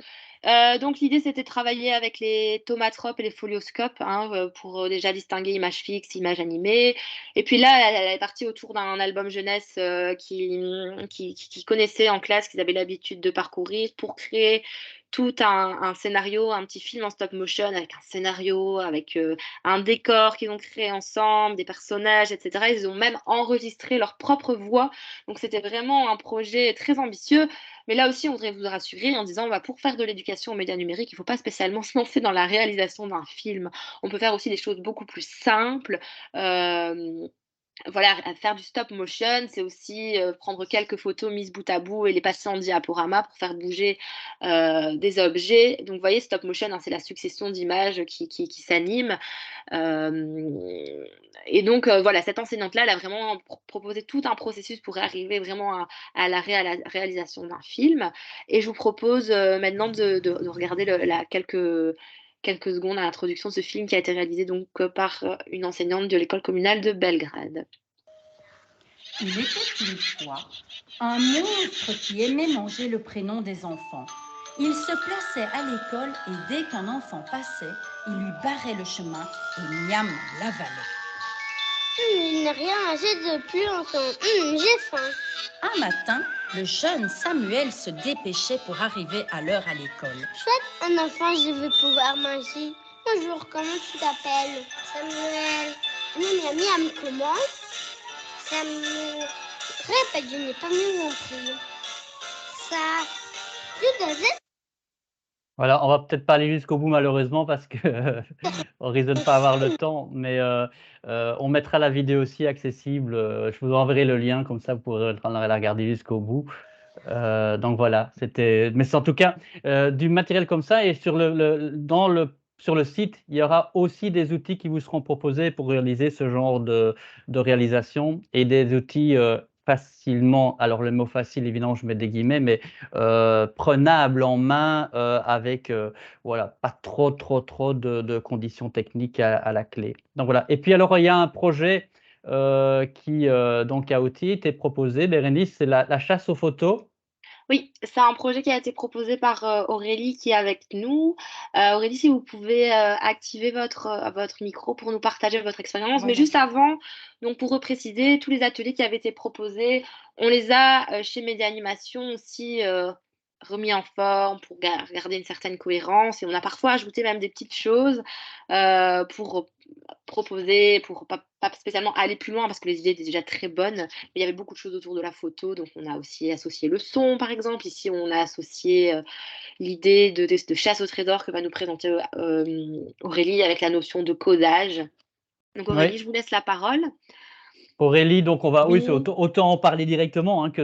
Donc l'idée, c'était de travailler avec les tomatropes et les folioscopes, hein, pour déjà distinguer images fixes, images animées. Et puis là, elle est partie autour d'un album jeunesse qui connaissaient en classe, qu'ils avaient l'habitude de parcourir pour créer tout un scénario, un petit film en stop motion avec un scénario, avec un décor qu'ils ont créé ensemble, des personnages, etc. Ils ont même enregistré leur propre voix. Donc c'était vraiment un projet très ambitieux. Mais là aussi, on voudrait vous rassurer en disant, bah, pour faire de l'éducation aux médias numériques, il ne faut pas spécialement se lancer dans la réalisation d'un film. On peut faire aussi des choses beaucoup plus simples. Euh, voilà, faire du stop motion, c'est aussi prendre quelques photos mises bout à bout et les passer en diaporama pour faire bouger des objets. Donc, vous voyez, stop motion, hein, c'est la succession d'images qui s'animent. Et donc, voilà, cette enseignante-là, elle a vraiment proposé tout un processus pour arriver vraiment à la réalisation d'un film. Et je vous propose maintenant de regarder quelques secondes à l'introduction de ce film qui a été réalisé donc par une enseignante de l'école communale de Belgrade. Il était une fois un monstre qui aimait manger le prénom des enfants. Il se plaçait à l'école et dès qu'un enfant passait, il lui barrait le chemin et miam, l'avalait. Il n'y a rien à de plus ensemble. J'ai faim. Un matin, le jeune Samuel se dépêchait pour arriver à l'heure à l'école. Chouette, un enfant, je vais pouvoir manger. Bonjour, comment tu t'appelles? Samuel. Miam, miam, comment? Samuel. Répète, je n'ai pas mieux compris. ça. Tu devais. Voilà, on va peut-être pas aller jusqu'au bout malheureusement parce que on risque de ne pas avoir le temps, mais on mettra la vidéo aussi accessible, je vous enverrai le lien comme ça vous pourrez la regarder jusqu'au bout. Donc voilà, mais c'est en tout cas, du matériel comme ça et sur le site, il y aura aussi des outils qui vous seront proposés pour réaliser ce genre de réalisation et des outils, facilement alors le mot facile évidemment je mets des guillemets, mais prenables en main, avec, voilà, pas trop de conditions techniques à la clé. Donc voilà et puis alors il y a un projet, qui, donc a aussi été proposé, Bérénice, c'est la chasse aux photos. Oui, c'est un projet qui a été proposé par Aurélie qui est avec nous. Aurélie, si vous pouvez activer votre micro pour nous partager votre expérience. Mais Voilà. juste avant, donc pour repréciser, tous les ateliers qui avaient été proposés, on les a chez Média Animation aussi remis en forme pour garder une certaine cohérence. Et on a parfois ajouté même des petites choses pour proposer, pour pas spécialement aller plus loin parce que les idées étaient déjà très bonnes, mais il y avait beaucoup de choses autour de la photo, donc on a aussi associé le son par exemple, ici on a associé l'idée de chasse au trésor que va nous présenter Aurélie avec la notion de codage. Donc Aurélie, Oui. je vous laisse la parole. Aurélie, donc on va oui, c'est Oui. autant en parler directement, hein, que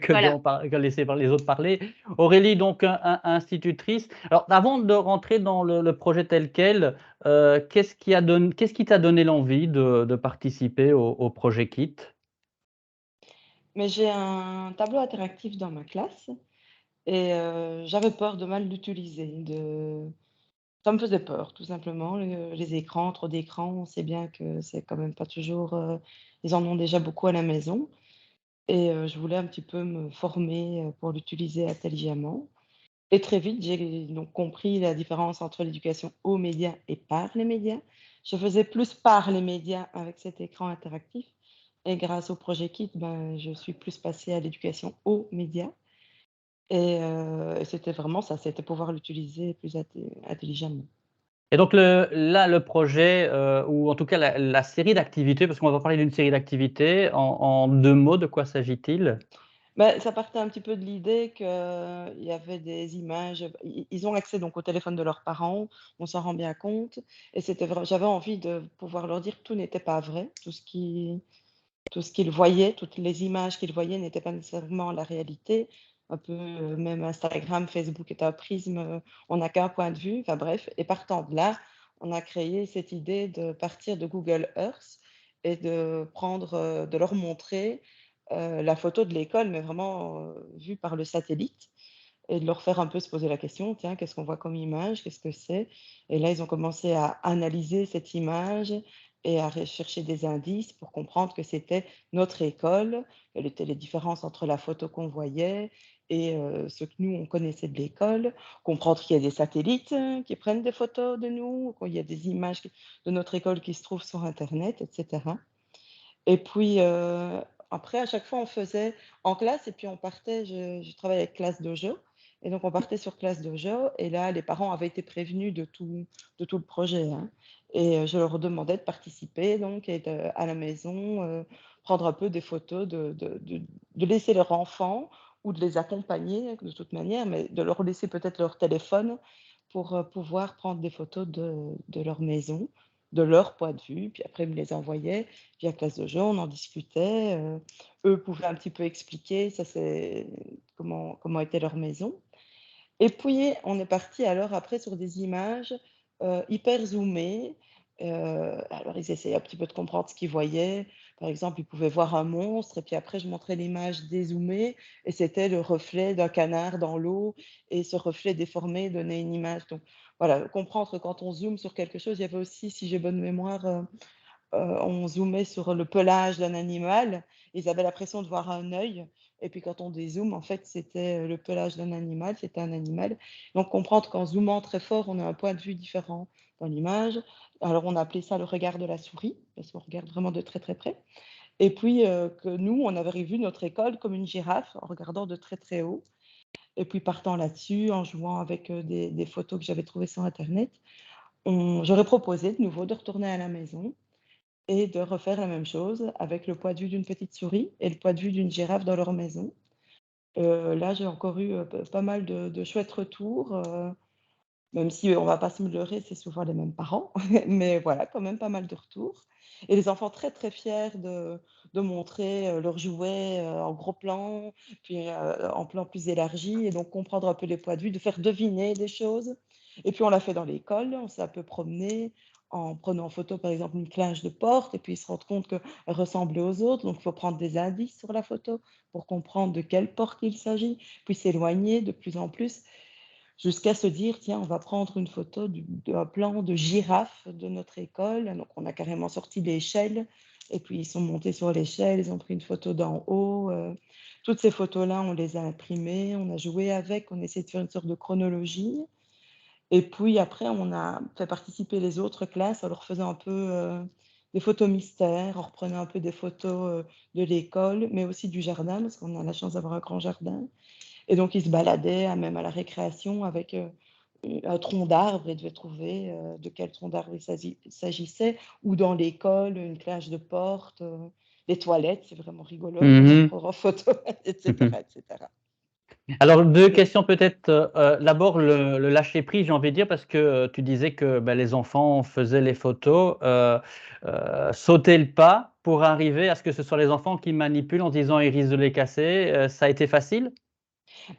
Voilà. que laisser les autres parler. Aurélie, donc institutrice. Alors avant de rentrer dans le projet tel quel, qu'est-ce qui t'a donné l'envie de participer au projet KIT? Mais j'ai un tableau interactif dans ma classe et j'avais peur de mal l'utiliser, ça me faisait peur tout simplement, les écrans, trop d'écrans, on sait bien que c'est quand même pas toujours, ils en ont déjà beaucoup à la maison et je voulais un petit peu me former, pour l'utiliser intelligemment et très vite, j'ai donc compris la différence entre l'éducation aux médias et par les médias. Je faisais plus par les médias avec cet écran interactif et grâce au projet KIT, ben, je suis plus passée à l'éducation aux médias et c'était vraiment ça, c'était pouvoir l'utiliser plus intelligemment. Et donc le projet, ou en tout cas la série d'activités, parce qu'on va parler d'une série d'activités, en 2 mots, de quoi s'agit-il? Bah, ça partait un petit peu de l'idée qu'il y avait des images, ils ont accès donc au téléphone de leurs parents, on s'en rend bien compte et j'avais envie de pouvoir leur dire que tout n'était pas vrai, tout ce qu'ils voyaient, toutes les images qu'ils voyaient n'étaient pas nécessairement la réalité. Un peu, même Instagram, Facebook est un prisme, on n'a qu'un point de vue, enfin bref. Et partant de là, on a créé cette idée de partir de Google Earth et de prendre, de leur montrer la photo de l'école, mais vraiment vue par le satellite et de leur faire un peu se poser la question, tiens, qu'est-ce qu'on voit comme image, qu'est-ce que c'est? Et là, ils ont commencé à analyser cette image et à rechercher des indices pour comprendre que c'était notre école, quelles étaient les différences entre la photo qu'on voyait et ce que nous, on connaissait de l'école, comprendre qu'il y a des satellites qui prennent des photos de nous, qu'il y a des images de notre école qui se trouvent sur Internet, etc. Et puis, après, à chaque fois, on faisait en classe et puis on partait, je travaille avec Classe Dojo et donc on partait sur Classe Dojo et là, les parents avaient été prévenus de tout le projet, hein et je leur demandais de participer donc et à la maison, prendre un peu des photos de laisser leur enfant ou de les accompagner de toute manière, mais de leur laisser peut-être leur téléphone pour, pouvoir prendre des photos de leur maison, de leur point de vue. Puis après, ils me les envoyaient via Classe Dojo, on en discutait, eux pouvaient un petit peu expliquer, ça c'est comment était leur maison et puis on est parti alors après sur des images, hyper zoomées, alors ils essayaient un petit peu de comprendre ce qu'ils voyaient. Par exemple, ils pouvaient voir un monstre et puis après je montrais l'image dézoomée et c'était le reflet d'un canard dans l'eau et ce reflet déformé donnait une image donc voilà, comprendre que quand on zoome sur quelque chose, il y avait aussi, si j'ai bonne mémoire, on zoomait sur le pelage d'un animal, ils avaient l'impression de voir un œil et puis quand on dézoome, en fait, c'était, le pelage d'un animal, c'était un animal. Donc comprendre qu'en zoomant très fort, on a un point de vue différent dans l'image. Alors on a appelé ça le regard de la souris, parce qu'on regarde vraiment de très, très près et puis, que nous, on avait revu notre école comme une girafe en regardant de très, très haut et puis partant là-dessus, en jouant avec, des photos que j'avais trouvées sur internet, j'aurais proposé de nouveau de retourner à la maison et de refaire la même chose avec le point de vue d'une petite souris et le point de vue d'une girafe dans leur maison Là, j'ai encore eu, pas mal de chouettes retours, même si, on va pas se leurrer, c'est souvent les mêmes parents, mais voilà, quand même pas mal de retours et les enfants très, très fiers de montrer, leurs jouets, en gros plan, puis, en plan plus élargi et donc comprendre un peu les points de vue, de faire deviner des choses et puis on l'a fait dans l'école, on s'est un peu promené en prenant en photo, par exemple, une clinche de porte et puis ils se rendent compte qu'elle ressemblait aux autres, donc il faut prendre des indices sur la photo pour comprendre de quelle porte il s'agit, puis s'éloigner de plus en plus jusqu'à se dire: «Tiens, on va prendre une photo d'un plan de girafe de notre école». Donc on a carrément sorti l'échelle et puis ils sont montés sur l'échelle, ils ont pris une photo d'en haut, toutes ces photos-là, on les a imprimées, on a joué avec, on a essayé de faire une sorte de chronologie et puis après on a fait participer les autres classes en leur faisant un peu, des photos mystères, en reprenant un peu des photos, de l'école, mais aussi du jardin parce qu'on a la chance d'avoir un grand jardin et donc ils se baladaient même à la récréation avec, un tronc d'arbre et devaient trouver, de quel tronc d'arbre il s'agissait ou dans l'école, une cage de porte, les toilettes, c'est vraiment rigolo de Mmh. prendre en photo et cetera et cetera. Alors 2 questions peut-être, d'abord le lâcher prise, j'ai envie de dire parce que, tu disais que, bah, les enfants faisaient les photos, sauter le pas pour arriver à ce que ce soit les enfants qui manipulent en se disant: «Ils risquent de les casser», ça a été facile?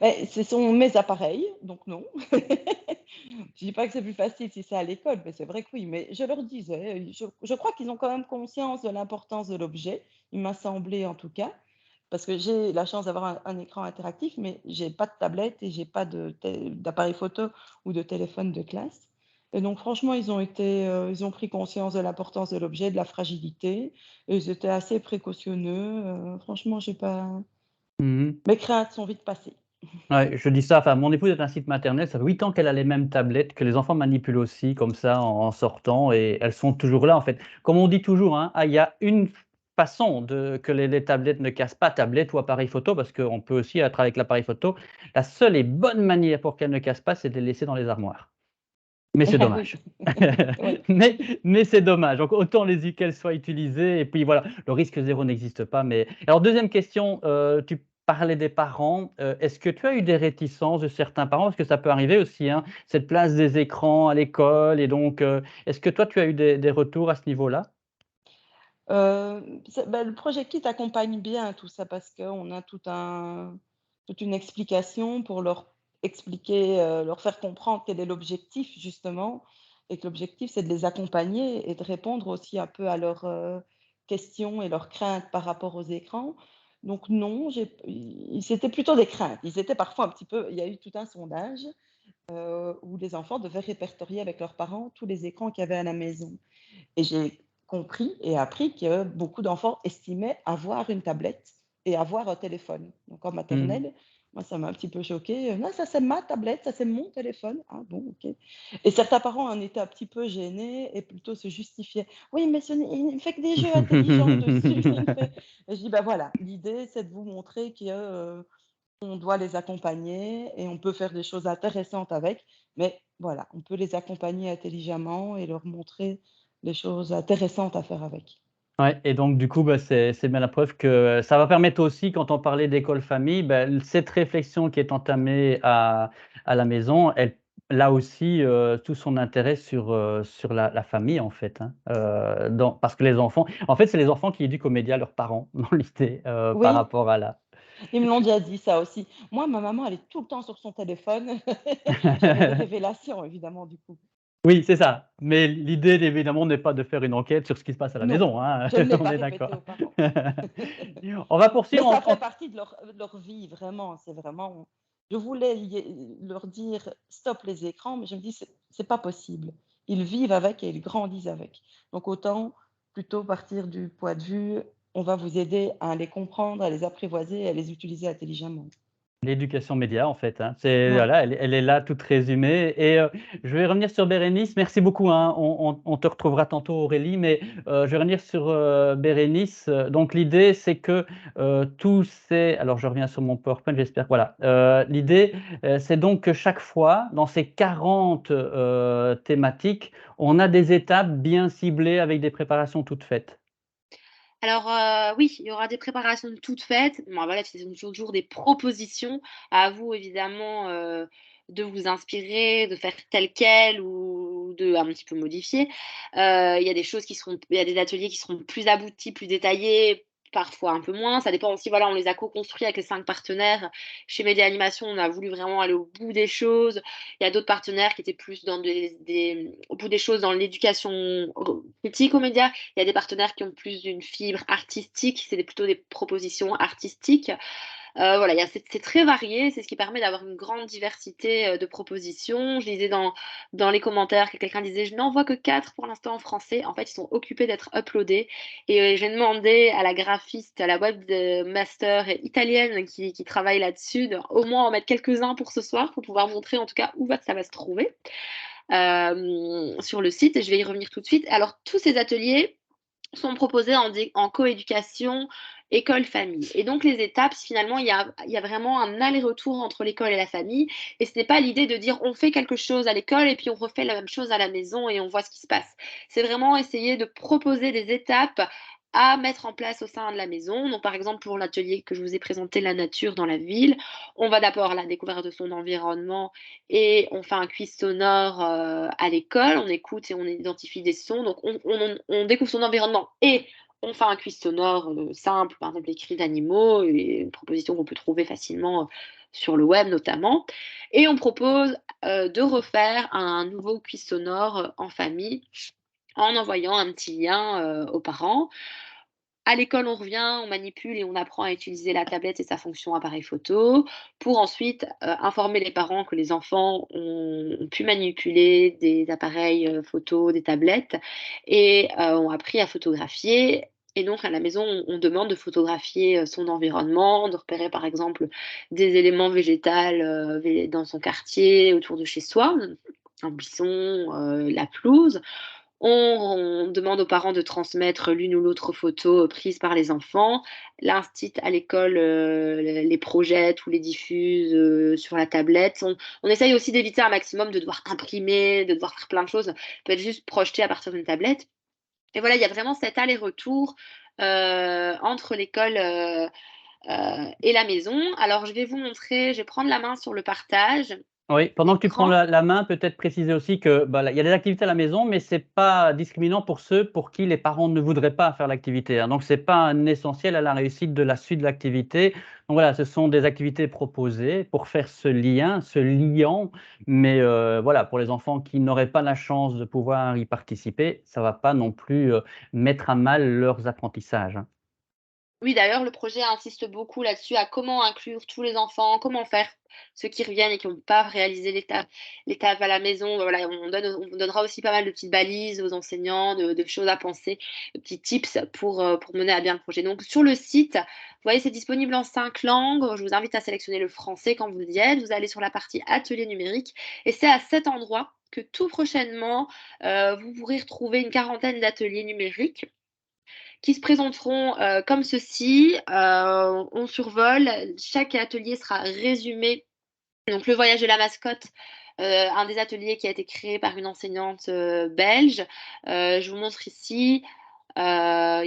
Beh, ce sont mes appareils, donc non. Je dis pas que c'est plus facile si c'est à l'école, mais c'est vrai que oui, mais je leur disais, je crois qu'ils ont quand même conscience de l'importance de l'objet, il m'a semblé en tout cas, parce que j'ai la chance d'avoir un écran interactif, mais j'ai pas de tablette et j'ai pas d'appareil photo ou de téléphone de classe et donc franchement, ils ont pris conscience de l'importance de l'objet, de la fragilité et ils étaient assez précautionneux, franchement, j'ai pas Mmh. mes craintes sont vite passées. Ouais, je dis ça, enfin mon épouse est un site maternelle, ça fait 8 ans qu'elle a les mêmes tablettes, que les enfants manipulent aussi comme ça en sortant et elles sont toujours là en fait. Comme on dit toujours, hein: «Ah il y a une façon de que les tablettes ne cassent pas, tablette ou appareil photo», parce qu'on peut aussi travailler avec l'appareil photo. La seule et bonne manière pour qu'elles ne cassent pas, c'est de les laisser dans les armoires. Mais c'est Oui, dommage. oui. Mais c'est dommage, donc autant qu'elles soient utilisées et puis voilà, le risque zéro n'existe pas, mais alors deuxième question, tu parlais des parents, est-ce que tu as eu des réticences de certains parents? Parce que ça peut arriver aussi, hein, cette place des écrans à l'école et donc est-ce que toi tu as eu des retours à ce niveau-là? C'est bah, le projet Kit accompagne bien tout ça parce qu'on a toute une explication pour leur expliquer, leur faire comprendre quel est l'objectif justement et que l'objectif, c'est de les accompagner et de répondre aussi un peu à leurs, questions et leurs craintes par rapport aux écrans. Donc non, c'était plutôt des craintes. Ils étaient parfois un petit peu il y a eu tout un sondage, où les enfants devaient répertorier avec leurs parents tous les écrans qu'il y avait à la maison. Et j'ai compris et appris que beaucoup d'enfants estimaient avoir une tablette et avoir un téléphone. Donc en Mmh. maternelle, moi ça m'a un petit peu choquée, «Non, ça c'est ma tablette, ça c'est mon téléphone». «Ah bon, OK» et certains parents en étaient un petit peu gênés et plutôt se justifiaient: «Oui, mais il ne fait que des jeux intelligents dessus, il fait» et je dis: «Bah voilà, l'idée c'est de vous montrer que, on doit les accompagner et on peut faire des choses intéressantes avec, mais voilà, on peut les accompagner intelligemment et leur montrer des choses intéressantes à faire avec. Ouais et donc du coup, bah, c'est bien la preuve que ça va permettre aussi quand on parlait d'école-famille, bah, cette réflexion qui est entamée à la maison, elle a aussi, tout son intérêt sur la famille en fait, hein, dans parce que les enfants en fait, c'est les enfants qui éduquent aux médias leurs parents dans l'idée, par Oui, rapport à la ils me l'ont déjà dit ça aussi. Moi, ma maman, elle est tout le temps sur son téléphone. J'avais des révélations évidemment du coup. Oui, c'est ça, mais l'idée évidemment n'est pas de faire une enquête sur ce qui se passe à la Non, maison, hein, je ne l'ai on pas est répété d'accord. aux parents. On va Mais poursuivre ça fait en partie de leur vie vraiment, c'est vraiment je voulais leur dire: «Stop les écrans», mais je me dis: C'est pas possible». Ils vivent avec et ils grandissent avec. Donc autant plutôt partir du point de vue: «On va vous aider à les comprendre, à les apprivoiser et à les utiliser intelligemment». l'éducation média, en fait, hein. C'est Ouais. voilà, elle est là toute résumée et je vais revenir sur Bérénice. Merci beaucoup, hein. On te retrouvera tantôt Aurélie, mais je vais revenir sur, Bérénice. Donc l'idée, c'est que, tous ces alors je reviens sur mon PowerPoint, j'espère voilà. L'idée, c'est donc que chaque fois, dans ces 40 thématiques, on a des étapes bien ciblées avec des préparations toutes faites. Alors, oui, il y aura des préparations toutes faites. Bon, voilà, ce sont toujours des propositions. À vous, évidemment, de vous inspirer, de faire tel quel ou de un petit peu modifier. Il y a des choses il y a des ateliers qui seront plus aboutis, plus détaillés, parfois un peu moins. Ça dépend aussi, voilà, on les a co-construits avec les 5 partenaires. Chez Média Animation, on a voulu vraiment aller au bout des choses. Il y a d'autres partenaires qui étaient plus dans au bout des choses dans l'éducation critique aux médias. Il y a des partenaires qui ont plus d'une fibre artistique, c'est plutôt des propositions artistiques. Voilà, c'est très varié, c'est ce qui permet d'avoir une grande diversité de propositions. Je lisais dans les commentaires que quelqu'un disait, je n'en vois que 4 pour l'instant en français. En fait, ils sont occupés d'être uploadés. Et j'ai demandé à la graphiste, à la webmaster italienne qui travaille là-dessus, au moins en mettre quelques-uns pour ce soir, pour pouvoir montrer en tout cas où ça va se trouver sur le site. Et je vais y revenir tout de suite. Alors, tous ces ateliers sont proposés en coéducation école-famille. Et donc, les étapes, finalement, il y a vraiment un aller-retour entre l'école et la famille. Et ce n'est pas l'idée de dire on fait quelque chose à l'école et puis on refait la même chose à la maison et on voit ce qui se passe. C'est vraiment essayer de proposer des étapes à mettre en place au sein de la maison. Donc, par exemple, pour l'atelier que je vous ai présenté, la nature dans la ville, on va d'abord à la découverte de son environnement et on fait un quiz sonore à l'école, on écoute et on identifie des sons. Donc, on découvre son environnement et on fait un quiz sonore simple, par exemple les cris d'animaux, une proposition qu'on peut trouver facilement sur le web notamment. Et on propose de refaire un nouveau quiz sonore en famille en envoyant un petit lien aux parents. À l'école, on revient, on manipule et on apprend à utiliser la tablette et sa fonction appareil photo pour ensuite informer les parents que les enfants ont pu manipuler des appareils photo, des tablettes et ont appris à photographier. Et donc, à la maison, on demande de photographier son environnement, de repérer par exemple des éléments végétaux dans son quartier, autour de chez soi, un buisson, la pelouse. On demande aux parents de transmettre l'une ou l'autre photo prise par les enfants. L'instit à l'école les projette ou les diffuse sur la tablette. On essaye aussi d'éviter un maximum de devoir imprimer, de devoir faire plein de choses. Ça peut être juste projeté à partir d'une tablette. Et voilà, il y a vraiment cet aller-retour entre l'école et la maison. Alors, je vais vous montrer, je vais prendre la main sur le partage Oui, pendant que tu prends d'écran. la main, peut-être préciser aussi que, bah, là, il y a des activités à la maison, mais c'est pas discriminant pour ceux pour qui les parents ne voudraient pas faire l'activité, hein. Donc c'est pas un essentiel à la réussite de la suite de l'activité. Donc voilà, ce sont des activités proposées pour faire ce lien, ce liant, mais voilà, pour les enfants qui n'auraient pas la chance de pouvoir y participer, ça va pas non plus, mettre à mal leurs apprentissages, hein. Oui, d'ailleurs, le projet insiste beaucoup là-dessus, à comment inclure tous les enfants, comment faire ceux qui reviennent et qui n'ont pas réalisé l'étape à la maison. Voilà, on donnera aussi pas mal de petites balises aux enseignants, de choses à penser, de petits tips pour mener à bien le projet. Donc, sur le site, vous voyez, c'est disponible en 5 langues. Je vous invite à sélectionner le français quand vous y êtes. Vous allez sur la partie atelier numérique et c'est à cet endroit que tout prochainement, vous pourrez retrouver une quarantaine d'ateliers numériques qui se présenteront comme ceci. On survole, chaque atelier sera résumé. Donc le voyage de la mascotte, un des ateliers qui a été créé par une enseignante belge. Je vous montre ici. Il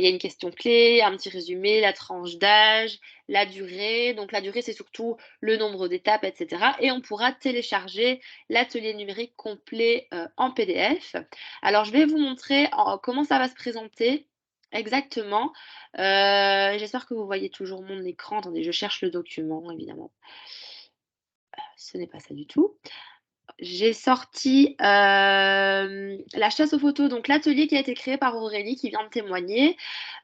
y a une question clé, un petit résumé, la tranche d'âge, la durée. Donc la durée, c'est surtout le nombre d'étapes, etc. Et on pourra télécharger l'atelier numérique complet en PDF. Alors je vais vous montrer comment ça va se présenter exactement. J'espère que vous voyez toujours mon écran. Attendez, je cherche le document, évidemment. Ce n'est pas ça du tout. J'ai sorti la chasse aux photos, donc l'atelier qui a été créé par Aurélie qui vient de témoigner.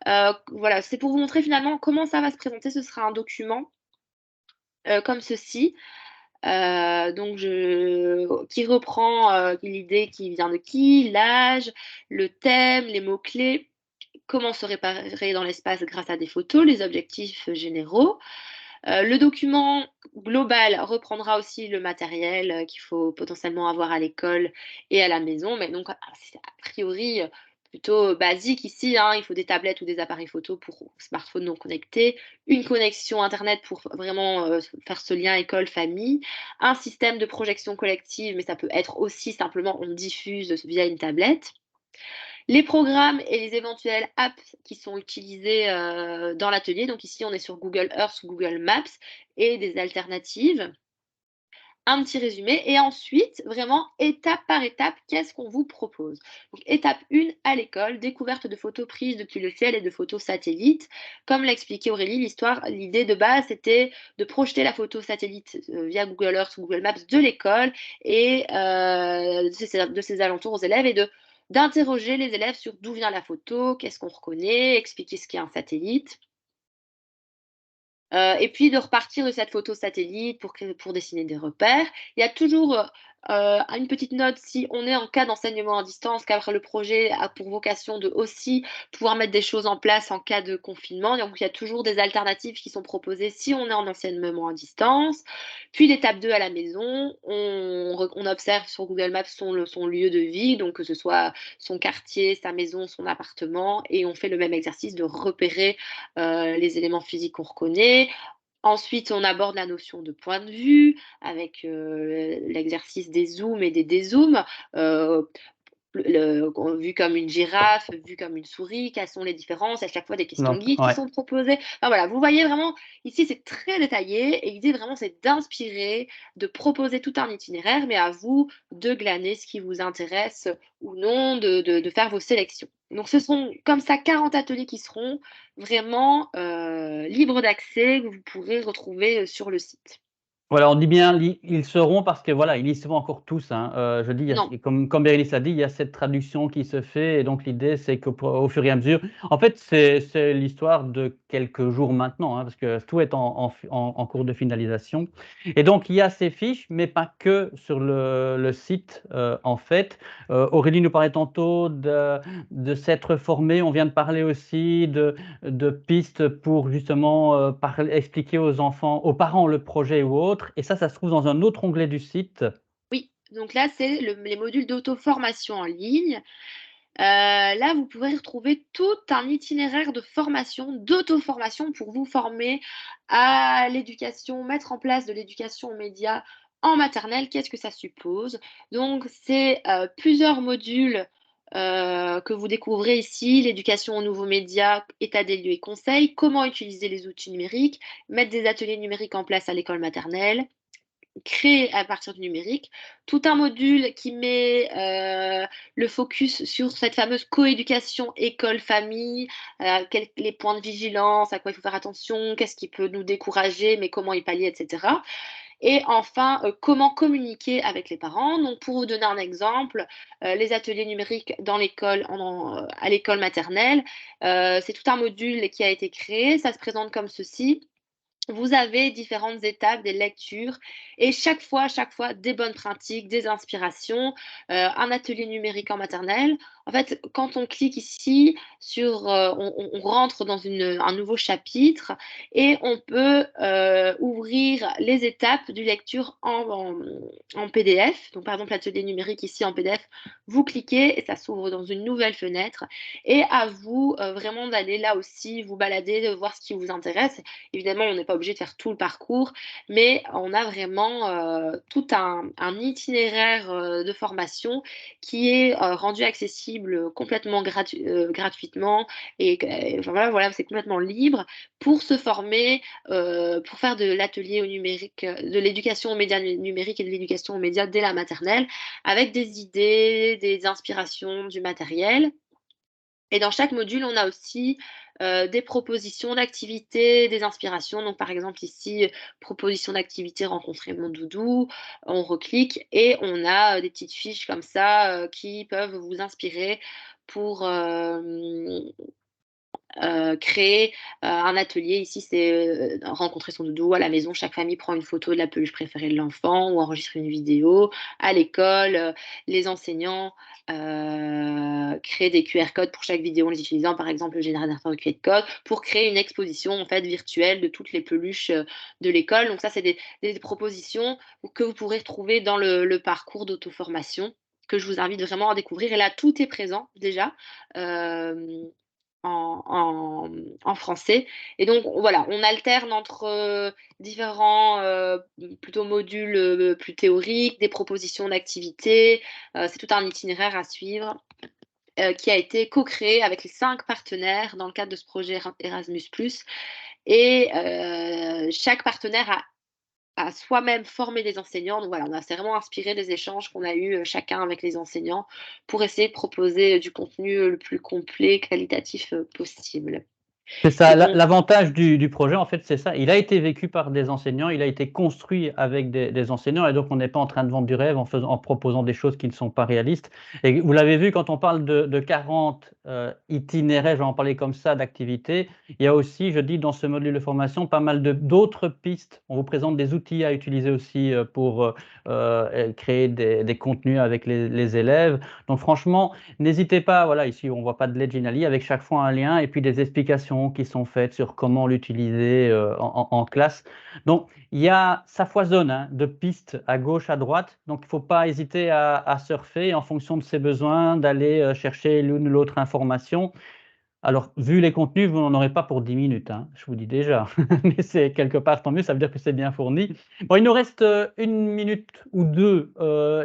Voilà, c'est pour vous montrer finalement comment ça va se présenter. Ce sera un document comme ceci. Qui reprend l'idée qui vient de qui, l'âge, le thème, les mots-clés, comment se réparer dans l'espace grâce à des photos, les objectifs généraux. Le document global reprendra aussi le matériel qu'il faut potentiellement avoir à l'école et à la maison, mais donc c'est a priori plutôt basique ici, hein. Il faut des tablettes ou des appareils photo pour smartphones non connectés, une connexion Internet pour vraiment faire ce lien école-famille, un système de projection collective, mais ça peut être aussi simplement on diffuse via une tablette. Les programmes et les éventuelles apps qui sont utilisés dans l'atelier. Donc ici, on est sur Google Earth ou Google Maps et des alternatives. Un petit résumé et ensuite, vraiment étape par étape, qu'est-ce qu'on vous propose? Donc, étape 1 à l'école, découverte de photos prises depuis le ciel et de photos satellites. Comme l'a expliqué Aurélie, l'idée de base, c'était de projeter la photo satellite via Google Earth ou Google Maps de l'école et de ses alentours aux élèves et d'interroger les élèves sur d'où vient la photo, qu'est-ce qu'on reconnaît, expliquer ce qu'est un satellite. Et puis de repartir de cette photo satellite pour dessiner des repères. Il y a toujours une petite note si on est en cas d'enseignement à distance, car le projet a pour vocation de aussi pouvoir mettre des choses en place en cas de confinement. Donc il y a toujours des alternatives qui sont proposées si on est en enseignement à distance. Puis l'étape 2 à la maison, on observe sur Google Maps son lieu de vie, donc que ce soit son quartier, sa maison, son appartement, et on fait le même exercice de repérer les éléments physiques qu'on reconnaît. Ensuite, on aborde la notion de point de vue avec l'exercice des zooms et des dézooms. Vu comme une girafe, vu comme une souris, quelles sont les différences? À chaque fois, des questions Donc, guides qui ouais. sont proposées. Enfin, voilà, vous voyez vraiment, ici, c'est très détaillé et l'idée vraiment, c'est d'inspirer, de proposer tout un itinéraire, mais à vous de glaner ce qui vous intéresse ou non, de faire vos sélections. Donc, ce sont comme ça 40 ateliers qui seront vraiment libres d'accès, que vous pourrez retrouver sur le site. Voilà, on dit bien ils seront parce que voilà, ils y seront encore tous, hein. Je dis, Non. comme Bérénice a dit, il y a cette traduction qui se fait et donc l'idée c'est qu'au fur et à mesure, en fait c'est l'histoire de quelques jours maintenant, hein, parce que tout est en cours de finalisation et donc il y a ces fiches, mais pas que sur le site, en fait. Aurélie nous parlait tantôt de s'être formée, on vient de parler aussi de pistes pour justement expliquer aux enfants, aux parents le projet ou autre. Et ça se trouve dans un autre onglet du site. Oui, donc là, c'est les modules d'auto-formation en ligne. Là, vous pouvez retrouver tout un itinéraire de formation, d'auto-formation pour vous former à l'éducation, mettre en place de l'éducation aux médias en maternelle. Qu'est-ce que ça suppose? Donc, c'est plusieurs modules que vous découvrez ici, l'éducation aux nouveaux médias, état des lieux et conseils, comment utiliser les outils numériques, mettre des ateliers numériques en place à l'école maternelle, créé à partir du numérique, tout un module qui met le focus sur cette fameuse coéducation école-famille, les points de vigilance, à quoi il faut faire attention, qu'est-ce qui peut nous décourager, mais comment y pallier, etc. Et enfin, comment communiquer avec les parents. Donc, pour vous donner un exemple, les ateliers numériques dans l'école, à l'école maternelle, c'est tout un module qui a été créé. Ça se présente comme ceci. Vous avez différentes étapes, des lectures et chaque fois, des bonnes pratiques, des inspirations, un atelier numérique en maternelle. En fait, quand on clique ici sur, on rentre dans un nouveau chapitre et on peut ouvrir les étapes du lecture en PDF. Donc, par exemple, l'atelier numérique ici en PDF, vous cliquez et ça s'ouvre dans une nouvelle fenêtre. Et à vous vraiment d'aller là aussi vous balader, de voir ce qui vous intéresse. Évidemment, on n'est pas obligé de faire tout le parcours, mais on a vraiment tout un itinéraire de formation qui est rendu accessible complètement gratuitement. Et enfin, voilà, c'est complètement libre pour se former, pour faire de l'atelier au numérique, de l'éducation aux médias numériques et de l'éducation aux médias dès la maternelle, avec des idées, des inspirations, du matériel. Et dans chaque module, on a aussi des propositions d'activités, des inspirations. Donc, par exemple, ici, proposition d'activité, rencontrer mon doudou. On reclique et on a des petites fiches comme ça qui peuvent vous inspirer pour créer un atelier. Ici, c'est rencontrer son doudou à la maison. Chaque famille prend une photo de la peluche préférée de l'enfant ou enregistre une vidéo. À l'école, les enseignants créent des QR codes pour chaque vidéo en les utilisant, par exemple, le générateur de QR code pour créer une exposition en fait virtuelle de toutes les peluches de l'école. Donc ça, c'est des propositions que vous pourrez retrouver dans le parcours d'auto-formation que je vous invite vraiment à découvrir. Et là, tout est présent déjà. En français. Et donc, voilà, on alterne entre différents plutôt modules plus théoriques, des propositions d'activités. C'est tout un itinéraire à suivre. qui a été co-créé avec les 5 partenaires dans le cadre de ce projet Erasmus+. Et chaque partenaire a soi-même formé des enseignants. Donc voilà, on s'est vraiment inspiré des échanges qu'on a eus chacun avec les enseignants pour essayer de proposer du contenu le plus complet, qualitatif possible. C'est ça, Et donc, l'avantage du projet, en fait, c'est ça. Il a été vécu par des enseignants, il a été construit avec des enseignants, et donc on n'est pas en train de vendre du rêve en proposant des choses qui ne sont pas réalistes. Et vous l'avez vu, quand on parle de 40 itinéraires, je vais en parler comme ça, d'activités, il y a aussi, je dis, dans ce module de formation, pas mal d'autres pistes. On vous présente des outils à utiliser aussi pour créer des contenus avec les élèves. Donc franchement, n'hésitez pas, voilà, ici on ne voit pas de Legend Ali, avec chaque fois un lien et puis des explications qui sont faites sur comment l'utiliser en classe. Donc ça foisonne hein, de pistes à gauche, à droite, donc il ne faut pas hésiter à surfer en fonction de ses besoins, d'aller chercher l'une ou l'autre information. Alors, vu les contenus, vous n'en aurez pas pour 10 minutes, hein, je vous dis déjà. Mais c'est quelque part, tant mieux, ça veut dire que c'est bien fourni. Bon, il nous reste 1 minute ou 2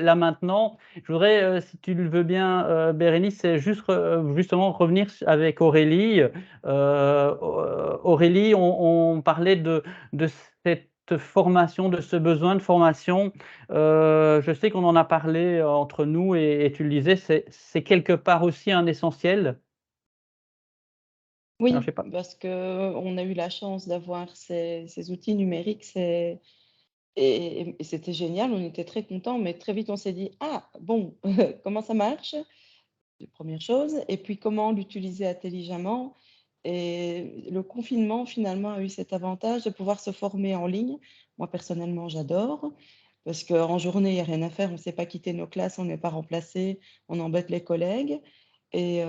là maintenant. Je voudrais, si tu le veux bien, Bérénice, c'est justement revenir avec Aurélie. Aurélie, on parlait de cette formation, de ce besoin de formation. Je sais qu'on en a parlé entre nous et tu le disais, c'est quelque part aussi un essentiel. Alors, je Oui, sais pas. parce qu'on a eu la chance d'avoir ces outils numériques, et c'était génial, on était très contents, mais très vite on s'est dit: «Ah bon, comment ça marche?» Première chose, et puis comment l'utiliser intelligemment. Et le confinement finalement a eu cet avantage de pouvoir se former en ligne. Moi personnellement, j'adore parce qu'en journée, il y a rien à faire, on ne sait pas quitter nos classes, on n'est pas remplacé, on embête les collègues. Et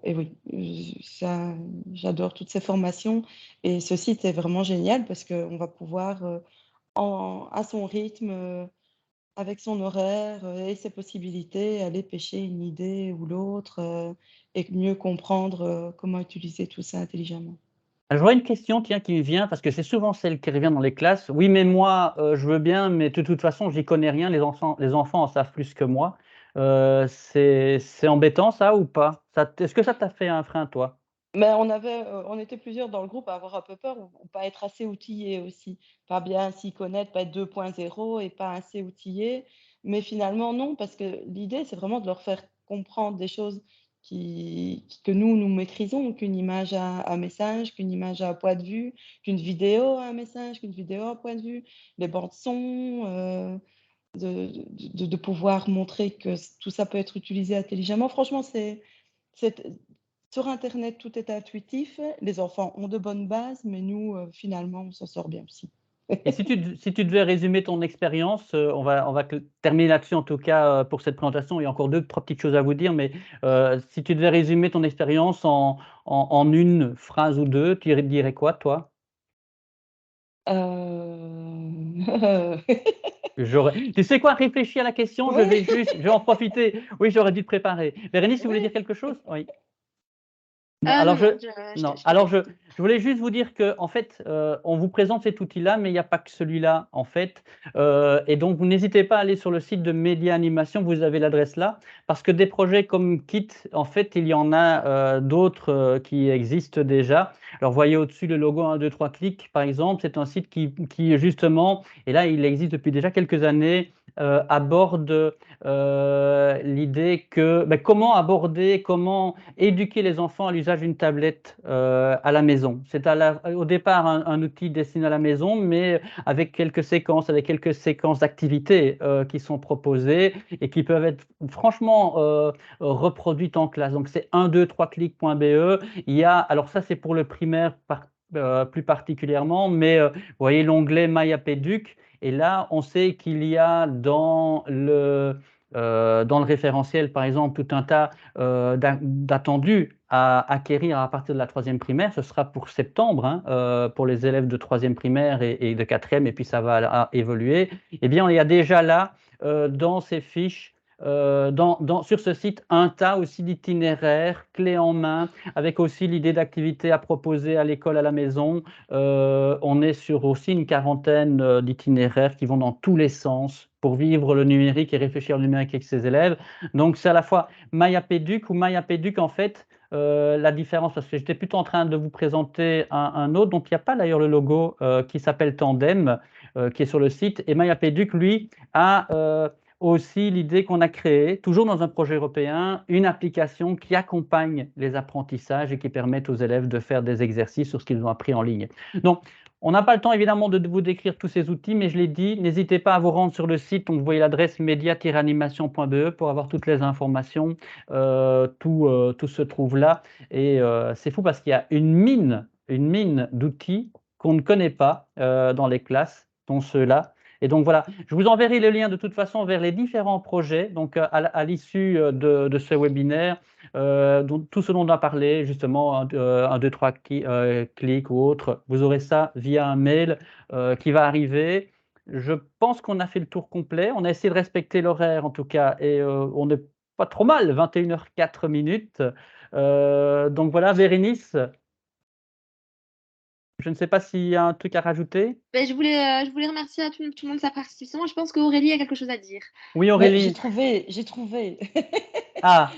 oui, ça, j'adore toutes ces formations, et ce site est vraiment génial parce qu'on va pouvoir, à son rythme, avec son horaire, et ses possibilités, aller pêcher une idée ou l'autre, et mieux comprendre, comment utiliser tout ça intelligemment. J'aurais une question, tiens, qui me vient, parce que c'est souvent celle qui revient dans les classes. Oui, mais moi, je veux bien, mais de toute façon, j'y connais rien. Les enfants en savent plus que moi. C'est embêtant, ça, ou pas? Est-ce que ça t'a fait un frein, toi? Mais on était plusieurs dans le groupe à avoir un peu peur, ou pas être assez outillés aussi. Pas bien s'y connaître, pas être 2.0 et pas assez outillés. Mais finalement non, parce que l'idée, c'est vraiment de leur faire comprendre des choses que nous maîtrisons, qu'une image a un message, qu'une image a un point de vue, qu'une vidéo a un message, qu'une vidéo a un point de vue, les bandes son, de pouvoir montrer que tout ça peut être utilisé intelligemment. Franchement, c'est sur internet, tout est intuitif. Les enfants ont de bonnes bases, mais nous, finalement, on s'en sort bien aussi. Et si tu devais résumer ton expérience, on va terminer là-dessus, en tout cas, pour cette présentation. Il y a encore 2-3 petites choses à vous dire, mais si tu devais résumer ton expérience en une phrase ou 2, tu dirais quoi, toi? Heu, Tu sais quoi? Réfléchis à la question, ouais, je vais en profiter. Oui, j'aurais dû te préparer. Bérénice, tu voulais dire ouais. quelque chose? Oui. Non, ah alors non, je non, non, je alors t'écoute. je voulais juste vous dire qu'en fait, on vous présente cet outil-là, mais il n'y a pas que celui-là, en fait, et donc vous n'hésitez pas à aller sur le site de Média Animation, vous avez l'adresse là, parce que des projets comme Kit, en fait, il y en a, d'autres, qui existent déjà. Alors, voyez au-dessus le logo 1, 2, 3 clics, par exemple, c'est un site qui justement, et là, il existe depuis déjà quelques années, aborde, l'idée que, comment aborder, comment éduquer les enfants à l'usage d'une tablette à la maison. C'est au départ un outil destiné à la maison, mais avec quelques séquences d'activités qui sont proposées et qui peuvent être franchement reproduites en classe. Donc c'est 123clics.be. Alors ça c'est pour le primaire plus particulièrement, mais vous voyez l'onglet My App Educ, et là on sait qu'il y a dans le référentiel, par exemple, tout un tas d'attendus à acquérir à partir de la troisième primaire. Ce sera pour septembre, hein, pour les élèves de troisième primaire et de quatrième, et puis ça va évoluer. Eh bien, il y a déjà là, dans ces fiches, sur ce site un tas aussi d'itinéraires clés en main, avec aussi l'idée d'activités à proposer à l'école, à la maison. On est sur aussi une quarantaine d'itinéraires qui vont dans tous les sens pour vivre le numérique et réfléchir au numérique avec ses élèves. Donc c'est à la fois MyAPéduc ou MyAPéduc en fait, la différence, parce que j'étais plutôt en train de vous présenter un autre dont il n'y a pas d'ailleurs le logo, qui s'appelle Tandem, qui est sur le site. Et MyAPéduc, lui, a aussi l'idée qu'on a créée, toujours dans un projet européen, une application qui accompagne les apprentissages et qui permet aux élèves de faire des exercices sur ce qu'ils ont appris en ligne. Donc, on n'a pas le temps évidemment de vous décrire tous ces outils, mais je l'ai dit, n'hésitez pas à vous rendre sur le site. Donc, vous voyez l'adresse media-animation.be pour avoir toutes les informations. Tout se trouve là. Et c'est fou parce qu'il y a une mine d'outils qu'on ne connaît pas dans les classes, dont ceux-là. Et donc voilà, je vous enverrai le lien de toute façon vers les différents projets, donc à l'issue de ce webinaire, tout ce dont on a parlé, justement, 1, 2, 3 clics ou autre, vous aurez ça via un mail qui va arriver. Je pense qu'on a fait le tour complet, on a essayé de respecter l'horaire en tout cas, et on n'est pas trop mal, 21h04. Donc voilà, Bérénice, je ne sais pas s'il y a un truc à rajouter. Mais je voulais remercier à tout le monde de sa participation. Je pense qu'Aurélie a quelque chose à dire. Oui, Ouais, Aurélie. j'ai trouvé. Ah,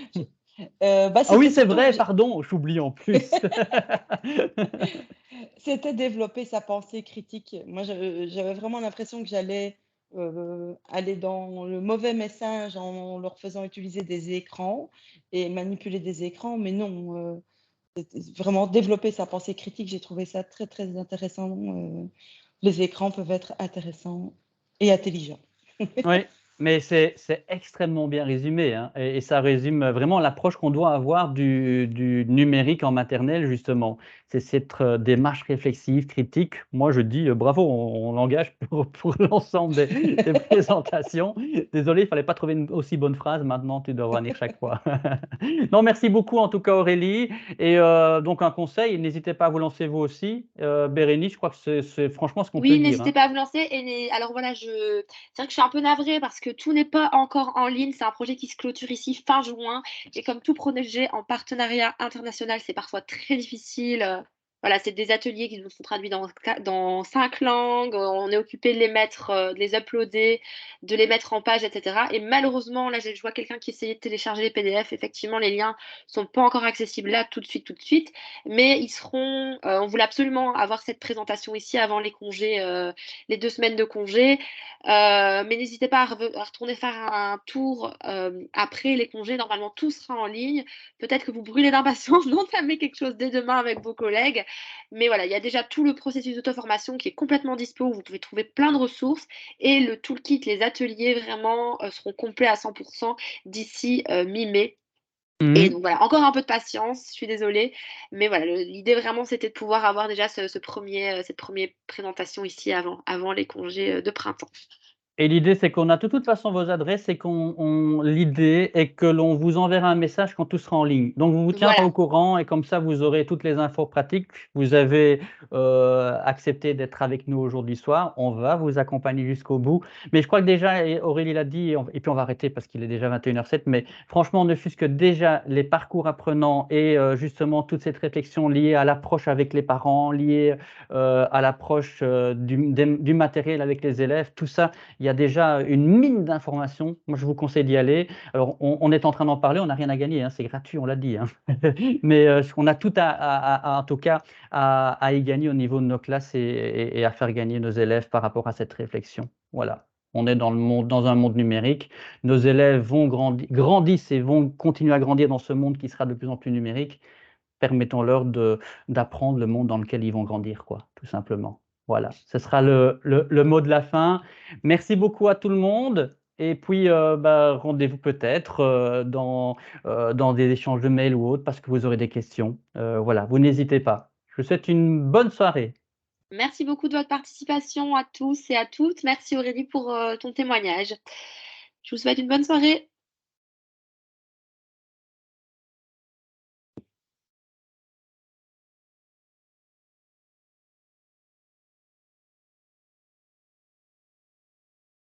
Bah, ah oui, c'était c'est surtout vrai, que pardon, j'oublie en plus. c'était développer sa pensée critique. Moi, j'avais vraiment l'impression que j'allais aller dans le mauvais message en leur faisant utiliser des écrans et manipuler des écrans, mais non, c'était vraiment développer sa pensée critique. J'ai trouvé ça très, très intéressant. Les écrans peuvent être intéressants et intelligents. Oui, mais c'est extrêmement bien résumé, hein, et ça résume vraiment l'approche qu'on doit avoir du numérique en maternelle, justement. C'est cette démarche réflexive, critique. Moi, je dis bravo, on l'engage pour l'ensemble des présentations. Désolé, il ne fallait pas trouver une aussi bonne phrase. Maintenant, tu dois revenir chaque fois. Non, merci beaucoup en tout cas, Aurélie. Et donc, un conseil, n'hésitez pas à vous lancer vous aussi. Bérénice, je crois que c'est franchement ce qu'on peut Oui, dire, n'hésitez hein. pas à vous lancer. Alors voilà, c'est vrai que je suis un peu navrée parce que tout n'est pas encore en ligne. C'est un projet qui se clôture ici fin juin. Et comme tout projet en partenariat international, c'est parfois très difficile. Voilà, c'est des ateliers qui nous sont traduits dans 5 langues. On est occupé de les mettre, de les uploader, de les mettre en page, etc. Et malheureusement, là, je vois quelqu'un qui essayait de télécharger les PDF. Effectivement, les liens sont pas encore accessibles là tout de suite, tout de suite. Mais ils seront, on voulait absolument avoir cette présentation ici avant les congés, les 2 semaines de congés. Mais n'hésitez pas à retourner faire un tour après les congés. Normalement, tout sera en ligne. Peut-être que vous brûlez d'impatience d'entamer quelque chose dès demain avec vos collègues. Mais voilà, il y a déjà tout le processus d'auto-formation qui est complètement dispo, où vous pouvez trouver plein de ressources. Et le toolkit, les ateliers vraiment seront complets à 100% d'ici mi-mai. Et Mhm. donc voilà, encore un peu de patience, je suis désolée. Mais voilà, l'idée vraiment, c'était de pouvoir avoir déjà cette première présentation ici avant les congés de printemps. Et l'idée, c'est qu'on a de toute façon vos adresses et l'idée est que l'on vous enverra un message quand tout sera en ligne. Donc, on vous tiendra Voilà. au courant et comme ça, vous aurez toutes les infos pratiques. Vous avez accepté d'être avec nous aujourd'hui soir. On va vous accompagner jusqu'au bout. Mais je crois que déjà, et Aurélie l'a dit, et puis on va arrêter parce qu'il est déjà 21h07, mais franchement, ne fût-ce que déjà les parcours apprenants et justement toute cette réflexion liée à l'approche avec les parents, liée à l'approche du matériel avec les élèves, tout ça, il y a déjà une mine d'informations. Moi, je vous conseille d'y aller. Alors, on est en train d'en parler, on n'a rien à gagner, hein, c'est gratuit, on l'a dit, hein. Mais on a tout en tout cas, à y gagner au niveau de nos classes et à faire gagner nos élèves par rapport à cette réflexion. Voilà. On est dans un monde numérique. Nos élèves grandissent et vont continuer à grandir dans ce monde qui sera de plus en plus numérique. Permettons-leur d'apprendre le monde dans lequel ils vont grandir, quoi, tout simplement. Voilà, ce sera le mot de la fin. Merci beaucoup à tout le monde. Et puis, rendez-vous peut-être dans des échanges de mails ou autres parce que vous aurez des questions. Voilà, vous n'hésitez pas. Je vous souhaite une bonne soirée. Merci beaucoup de votre participation à tous et à toutes. Merci Aurélie pour ton témoignage. Je vous souhaite une bonne soirée.